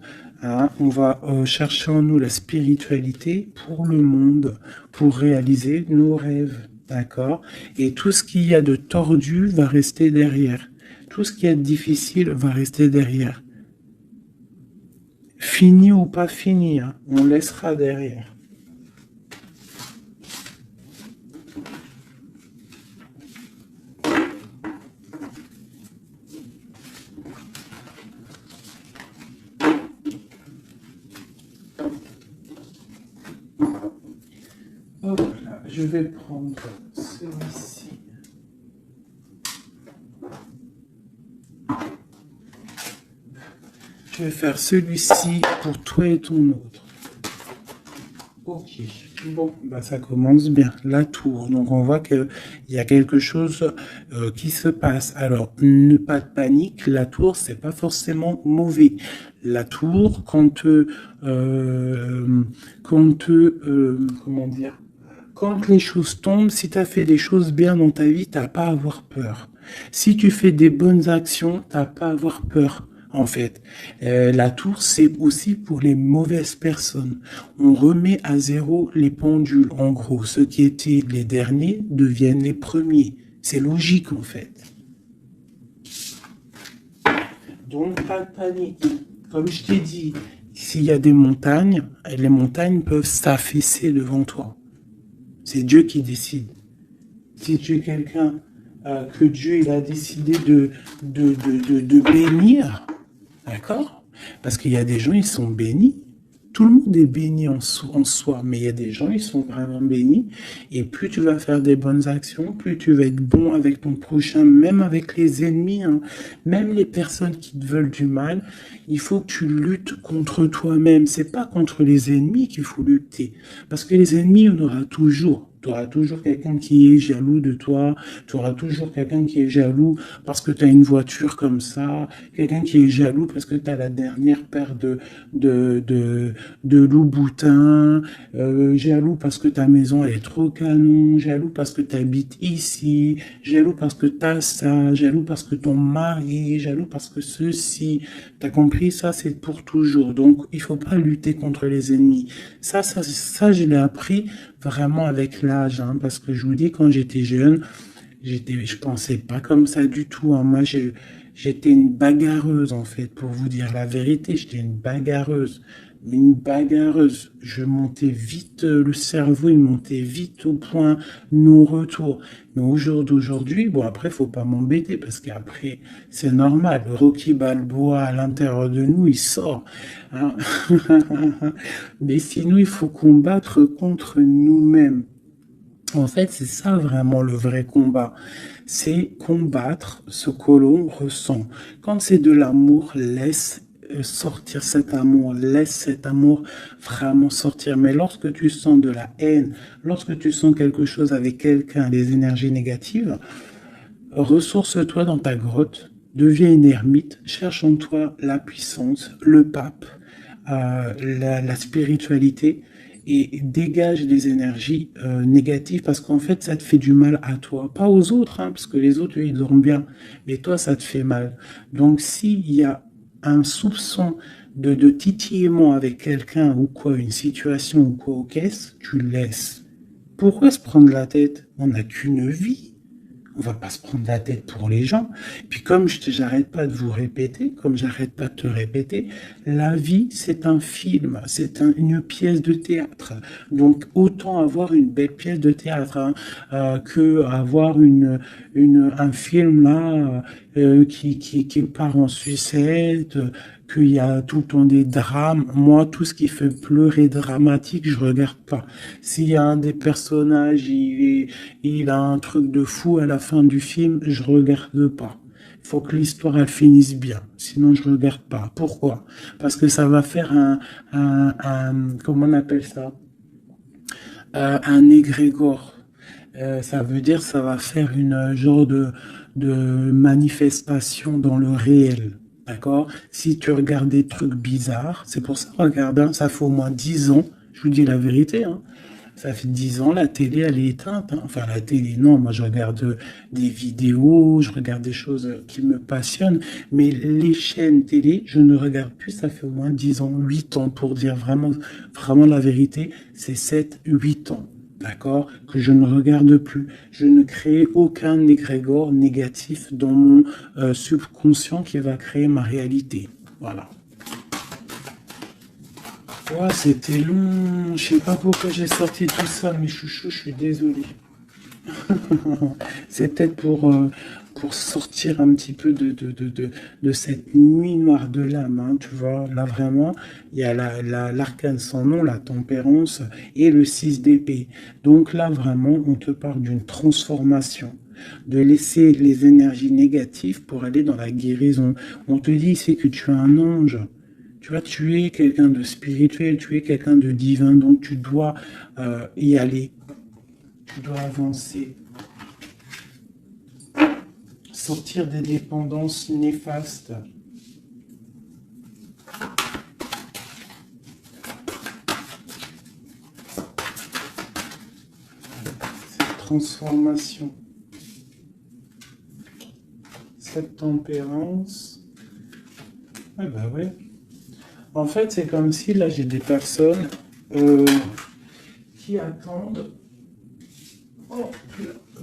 hein, on va chercher en nous la spiritualité pour le monde, pour réaliser nos rêves, d'accord? Et tout ce qu'il y a de tordu va rester derrière, tout ce qui est difficile va rester derrière. Fini ou pas fini, hein, on laissera derrière. Hop là, je vais prendre celui-ci. Je vais faire celui-ci pour toi et ton autre. Ok, bon, bah ça commence bien. La tour, donc on voit qu'il y a quelque chose qui se passe. Alors, ne pas de panique, la tour, c'est pas forcément mauvais. La tour, comment dire, quand les choses tombent, si tu as fait des choses bien dans ta vie, t'as pas à avoir peur. Si tu fais des bonnes actions, t'as pas à avoir peur. En fait, la tour, c'est aussi pour les mauvaises personnes. On remet à zéro les pendules. En gros, ceux qui étaient les derniers deviennent les premiers. C'est logique, en fait. Donc, pas de panique. Comme je t'ai dit, s'il y a des montagnes, les montagnes peuvent s'affaisser devant toi. C'est Dieu qui décide. Si tu es quelqu'un que Dieu il a décidé de bénir, d'accord? Parce qu'il y a des gens, ils sont bénis. Tout le monde est béni en soi, mais il y a des gens, ils sont vraiment bénis. Et plus tu vas faire des bonnes actions, plus tu vas être bon avec ton prochain, même avec les ennemis, hein, même les personnes qui te veulent du mal. Il faut que tu luttes contre toi-même. C'est pas contre les ennemis qu'il faut lutter. Parce que les ennemis, on aura toujours. Tu auras toujours quelqu'un qui est jaloux de toi, tu auras toujours quelqu'un qui est jaloux parce que tu as une voiture comme ça, quelqu'un qui est jaloux parce que tu as la dernière paire de Louboutin, jaloux parce que ta maison elle est trop canon, jaloux parce que tu habites ici, jaloux parce que tu as ça, jaloux parce que ton mari, jaloux parce que ceci. T'as compris, ça c'est pour toujours. Donc il faut pas lutter contre les ennemis. Ça je l'ai appris vraiment avec l'âge, hein, parce que je vous dis, quand j'étais jeune, je pensais pas comme ça du tout. Hein. Moi, J'étais une bagarreuse, en fait, pour vous dire la vérité. J'étais une bagarreuse. Une bagarreuse. Je montais vite, le cerveau, il montait vite au point non-retour. Mais au jour d'aujourd'hui, bon, après, faut pas m'embêter parce qu'après, c'est normal. Le Rocky Balboa à l'intérieur de nous, il sort. Hein. Mais sinon, il faut combattre contre nous-mêmes. En fait, c'est ça vraiment le vrai combat. C'est combattre ce que l'on ressent. Quand c'est de l'amour, laisse sortir cet amour, laisse cet amour vraiment sortir. Mais lorsque tu sens de la haine, lorsque tu sens quelque chose avec quelqu'un, des énergies négatives, ressource-toi dans ta grotte, deviens une ermite, cherche en toi la puissance, le pape, la spiritualité et dégage des énergies négatives parce qu'en fait ça te fait du mal à toi, pas aux autres, hein, parce que les autres eux, ils dorment bien, mais toi ça te fait mal. Donc s'il y a un soupçon de titillement avec quelqu'un ou quoi, une situation ou quoi aux caisses, tu laisses. Pourquoi se prendre la tête? On n'a qu'une vie. On va pas se prendre la tête pour les gens. Et puis comme j'arrête pas de vous répéter, comme j'arrête pas de te répéter, la vie c'est un film, c'est une pièce de théâtre. Donc autant avoir une belle pièce de théâtre hein, que avoir un film là qui part en sucette, qu'il y a tout le temps des drames. Moi, tout ce qui fait pleurer dramatique, je regarde pas. S'il y a un des personnages, il a un truc de fou à la fin du film, je regarde pas. Il faut que l'histoire elle finisse bien, sinon je regarde pas. Pourquoi? Parce que ça va faire comment on appelle ça? Un égrégore. Ça veut dire ça va faire une genre de manifestation dans le réel. D'accord? Si tu regardes des trucs bizarres, c'est pour ça, regarde, hein, ça fait au moins 10 ans, je vous dis la vérité, hein, ça fait 10 ans, la télé, elle est éteinte. Hein. Enfin, la télé, non, moi je regarde des vidéos, je regarde des choses qui me passionnent, mais les chaînes télé, je ne regarde plus, ça fait au moins 10 ans, 8 ans, pour dire vraiment, vraiment la vérité, c'est 7, 8 ans. D'accord? Que je ne regarde plus. Je ne crée aucun égrégore négatif dans mon subconscient qui va créer ma réalité. Voilà. Ouais, c'était long. Je sais pas pourquoi j'ai sorti tout ça, mes chouchous, je suis désolé. C'est peut-être pour sortir un petit peu de cette nuit noire de l'âme, hein, tu vois. Là, vraiment, il y a l'arcane sans nom, la tempérance et le 6 d'épée. Donc là, vraiment, on te parle d'une transformation, de laisser les énergies négatives pour aller dans la guérison. On te dit ici que tu es un ange. Tu vois, tu es quelqu'un de spirituel, tu es quelqu'un de divin, donc tu dois y aller, tu dois avancer, sortir des dépendances néfastes. Cette transformation, cette tempérance. Ah bah ouais. En fait, c'est comme si là j'ai des personnes qui attendent. Oh,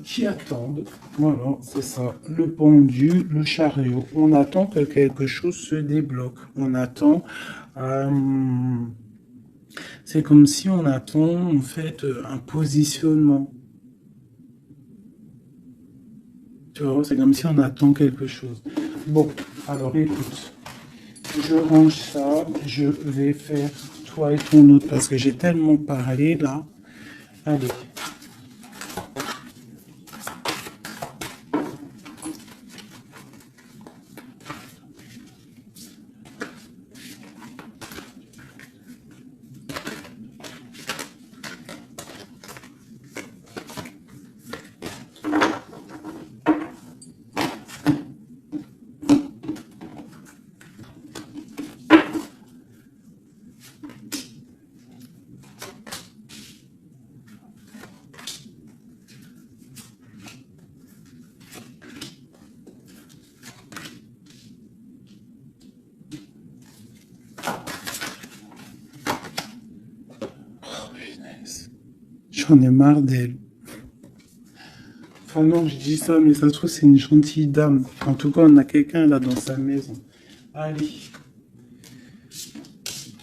qui attendent. Voilà, c'est ça. Le pendu, le chariot. On attend que quelque chose se débloque. On attend. C'est comme si on attend en fait un positionnement. Tu vois, c'est comme si on attend quelque chose. Bon, alors écoute, je range ça. Je vais faire toi et ton autre parce que j'ai tellement parlé là. Allez. J'en ai marre d'elle. Enfin non, je dis ça, mais ça se trouve, c'est une gentille dame. En tout cas, on a quelqu'un là dans sa maison. Allez.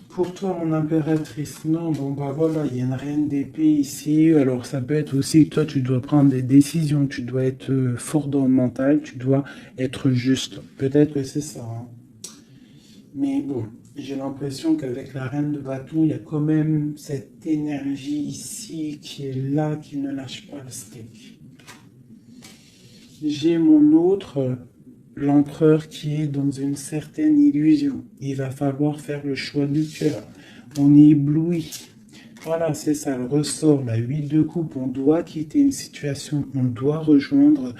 Pour toi, mon impératrice, non, bon bah voilà, il y a une reine d'épée ici, alors ça peut être aussi que toi tu dois prendre des décisions, tu dois être fort dans le mental, tu dois être juste. Peut-être que c'est ça, hein. Mais bon, j'ai l'impression qu'avec la reine de bâton, il y a quand même cette énergie ici qui est là, qui ne lâche pas le steak. J'ai mon autre, l'empereur qui est dans une certaine illusion. Il va falloir faire le choix du cœur. On est ébloui. Voilà, c'est ça le ressort, la huile de coupe. On doit quitter une situation, on doit rejoindre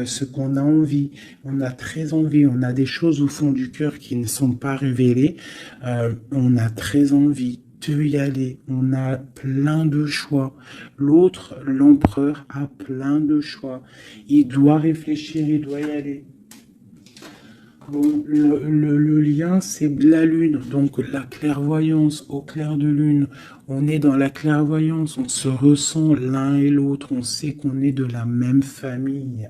ce qu'on a envie. On a très envie, on a des choses au fond du cœur qui ne sont pas révélées. On a très envie de y aller. On a plein de choix. L'autre, l'empereur, a plein de choix. Il doit réfléchir, il doit y aller. Bon, le lien, c'est la lune, donc la clairvoyance au clair de lune. On est dans la clairvoyance, on se ressent l'un et l'autre, on sait qu'on est de la même famille.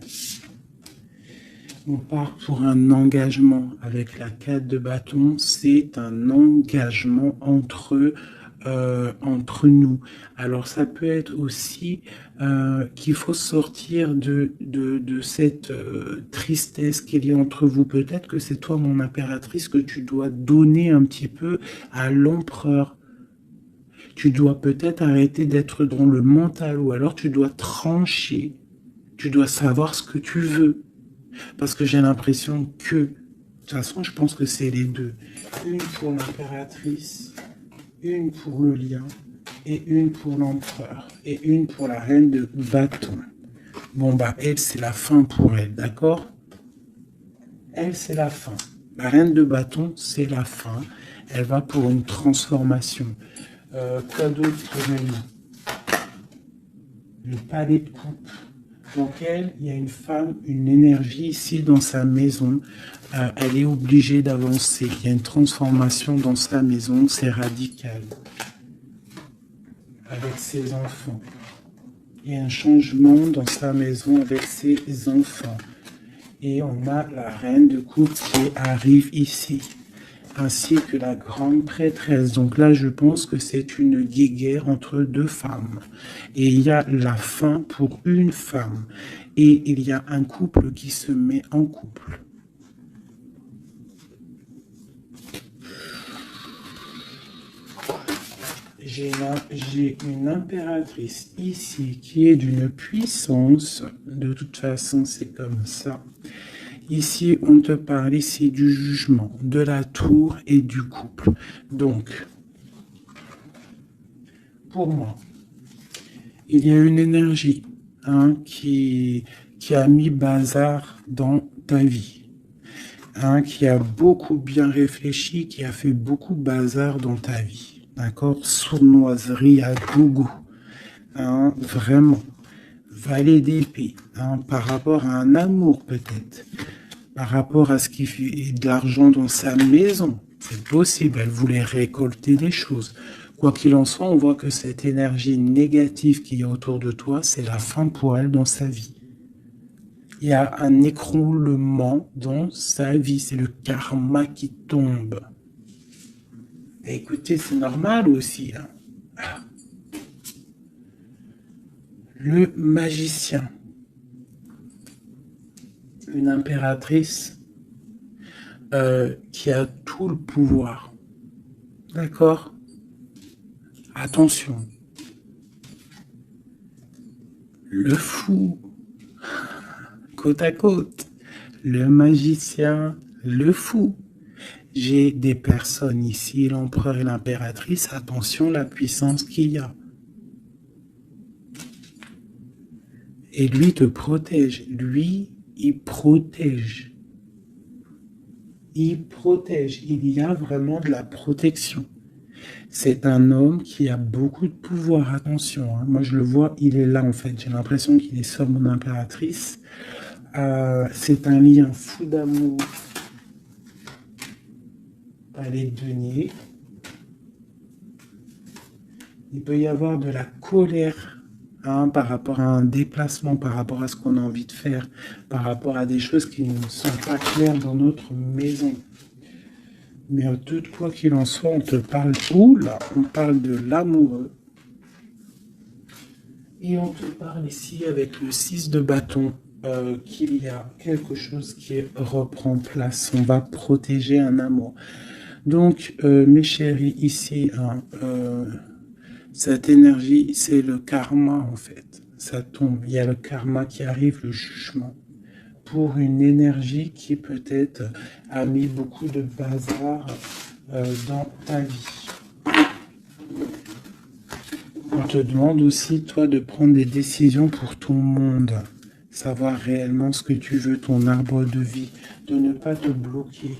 On part pour un engagement avec la 4 de bâton, c'est un engagement entre nous. Alors ça peut être aussi qu'il faut sortir de cette tristesse qu'il y a entre vous. Peut-être que c'est toi, mon impératrice, que tu dois donner un petit peu à l'empereur. Tu dois peut-être arrêter d'être dans le mental ou alors tu dois trancher. Tu dois savoir ce que tu veux. Parce que j'ai l'impression que, de toute façon, je pense que c'est les deux. Une pour l'impératrice, une pour le lien, et une pour l'empereur, et une pour la reine de bâton. Bon, bah, elle, c'est la fin pour elle, d'accord? Elle, c'est la fin. La reine de bâton, c'est la fin. Elle va pour une transformation. Quoi d'autre pour elle? Le palais de coupe. Donc elle, il y a une femme, une énergie ici dans sa maison. Elle est obligée d'avancer. Il y a une transformation dans sa maison, c'est radical. Avec ses enfants. Il y a un changement dans sa maison avec ses enfants. Et on a la reine de coupe qui arrive ici, ainsi que la grande prêtresse. Donc là, je pense que c'est une guéguerre entre deux femmes. Et il y a la fin pour une femme. Et il y a un couple qui se met en couple. J'ai une impératrice ici qui est d'une puissance. De toute façon, c'est comme ça. Ici, on te parle ici du jugement, de la tour et du couple. Donc, pour moi, il y a une énergie qui a mis bazar dans ta vie. Qui a beaucoup bien réfléchi, qui a fait beaucoup bazar dans ta vie. D'accord? Sournoiserie à gogo. Vraiment. Valet d'épée. Par rapport à un amour, peut-être. Par rapport à ce qui fait de l'argent dans sa maison. C'est possible. Elle voulait récolter des choses. Quoi qu'il en soit, on voit que cette énergie négative qu'il y a autour de toi, c'est la fin pour elle dans sa vie. Il y a un écroulement dans sa vie. C'est le karma qui tombe. Et écoutez, c'est normal aussi. Le magicien. Une impératrice qui a tout le pouvoir. D'accord? Attention. Le fou. Côte à côte. Le magicien, le fou. J'ai des personnes ici, l'empereur et l'impératrice. Attention la puissance qu'il y a. Et lui te protège. Lui, il protège. Il protège. Il y a vraiment de la protection. C'est un homme qui a beaucoup de pouvoir. Attention, moi je le vois, il est là en fait. J'ai l'impression qu'il est sur mon impératrice. C'est un lien fou d'amour. Palais de denier. Il peut y avoir de la colère hein, par rapport à un déplacement, par rapport à ce qu'on a envie de faire, par rapport à des choses qui ne sont pas claires dans notre maison. Mais de quoi qu'il en soit, on te parle, oula, on parle de l'amoureux. Et on te parle ici avec le 6 de bâton qu'il y a quelque chose qui reprend place. On va protéger un amour. Donc, mes chéris, ici, hein, cette énergie, c'est le karma en fait. Ça tombe. Il y a le karma qui arrive, le jugement, pour une énergie qui peut-être a mis beaucoup de bazar dans ta vie. On te demande aussi, toi, de prendre des décisions pour ton monde. Savoir réellement ce que tu veux, ton arbre de vie, de ne pas te bloquer.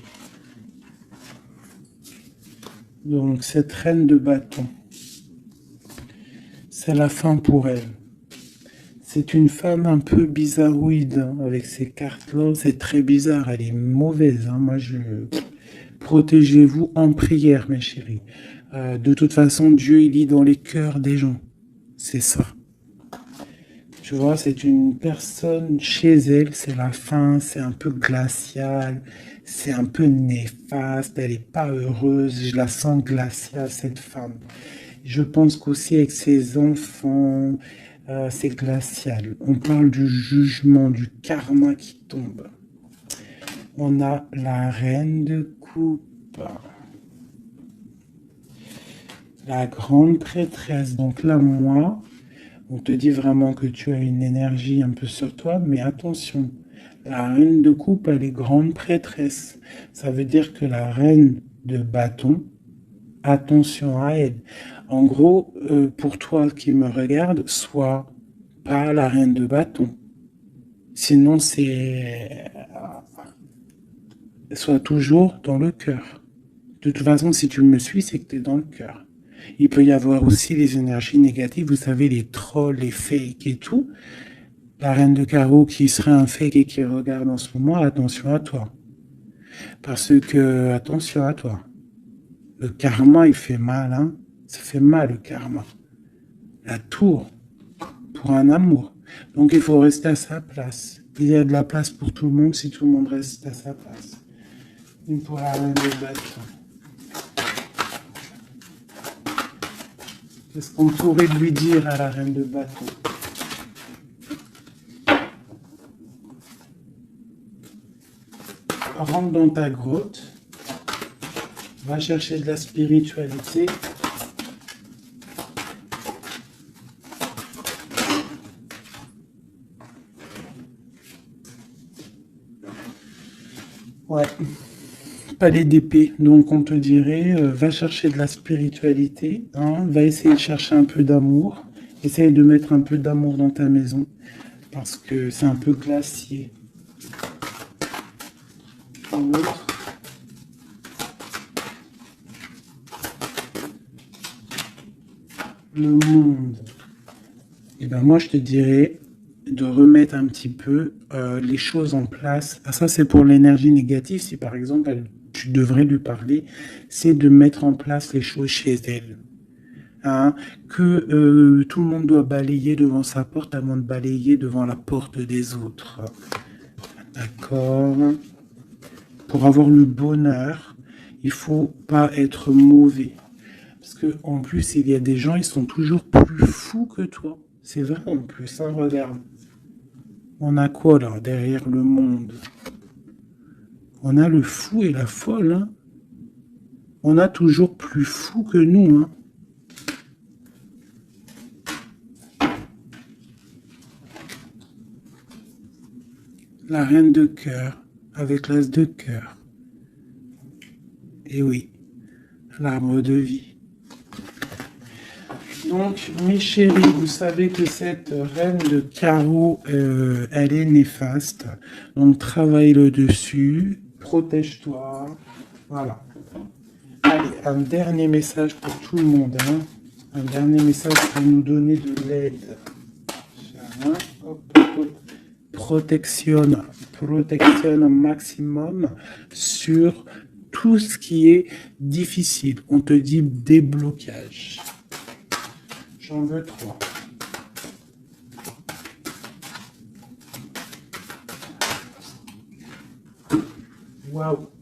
Donc, cette reine de bâton, c'est la fin pour elle. C'est une femme un peu bizarroïde, hein, avec ces cartes-là. C'est très bizarre, elle est mauvaise. Hein. Moi, protégez-vous en prière, mes chéris. De toute façon, Dieu, il lit dans les cœurs des gens. C'est ça. Tu vois, c'est une personne chez elle, c'est la fin, c'est un peu glacial, c'est un peu néfaste, elle n'est pas heureuse, je la sens glaciale, cette femme. Je pense qu'aussi avec ses enfants, c'est glacial. On parle du jugement, du karma qui tombe. On a la reine de coupe. La grande prêtresse. Donc là, moi, on te dit vraiment que tu as une énergie un peu sur toi, mais attention, la reine de coupe, elle est grande prêtresse. Ça veut dire que la reine de bâton, attention à elle. En gros, pour toi qui me regarde, sois pas la reine de bâton. Sinon, sois toujours dans le cœur. De toute façon, si tu me suis, c'est que tu es dans le cœur. Il peut y avoir aussi les énergies négatives, vous savez, les trolls, les fakes et tout. La reine de carreau qui serait un fake et qui regarde en ce moment, attention à toi. Parce que, attention à toi. Le karma, il fait mal, hein. Ça fait mal, le karma. La tour, pour un amour. Donc, il faut rester à sa place. Il y a de la place pour tout le monde si tout le monde reste à sa place. Une pour la reine de bâton. Qu'est-ce qu'on pourrait lui dire à la reine de bâton? Rentre dans ta grotte, va chercher de la spiritualité. Ouais, palais d'épée, donc on te dirait, va chercher de la spiritualité, hein, va essayer de chercher un peu d'amour, essaye de mettre un peu d'amour dans ta maison, parce que c'est un peu glacier. Le monde. Et ben moi je te dirais de remettre un petit peu les choses en place. Ah, ça c'est pour l'énergie négative. Si par exemple tu devrais lui parler, c'est de mettre en place les choses chez elle. Hein, que tout le monde doit balayer devant sa porte avant de balayer devant la porte des autres. D'accord. Pour avoir le bonheur, il faut pas être mauvais. Parce que en plus, il y a des gens, ils sont toujours plus fous que toi. C'est vrai en plus, hein, regarde. On a quoi là, derrière le monde? On a le fou et la folle, hein. On a toujours plus fou que nous, hein. La reine de cœur, avec l'as de cœur. Et oui, l'arbre de vie. Donc, mes chéris, vous savez que cette reine de carreau, elle est néfaste. Donc, travaille le dessus, protège-toi. Voilà. Allez, un dernier message pour tout le monde. Hein. Un dernier message pour nous donner de l'aide. Protection au maximum sur tout ce qui est difficile. On te dit déblocage. J'en veux 3. Waouh.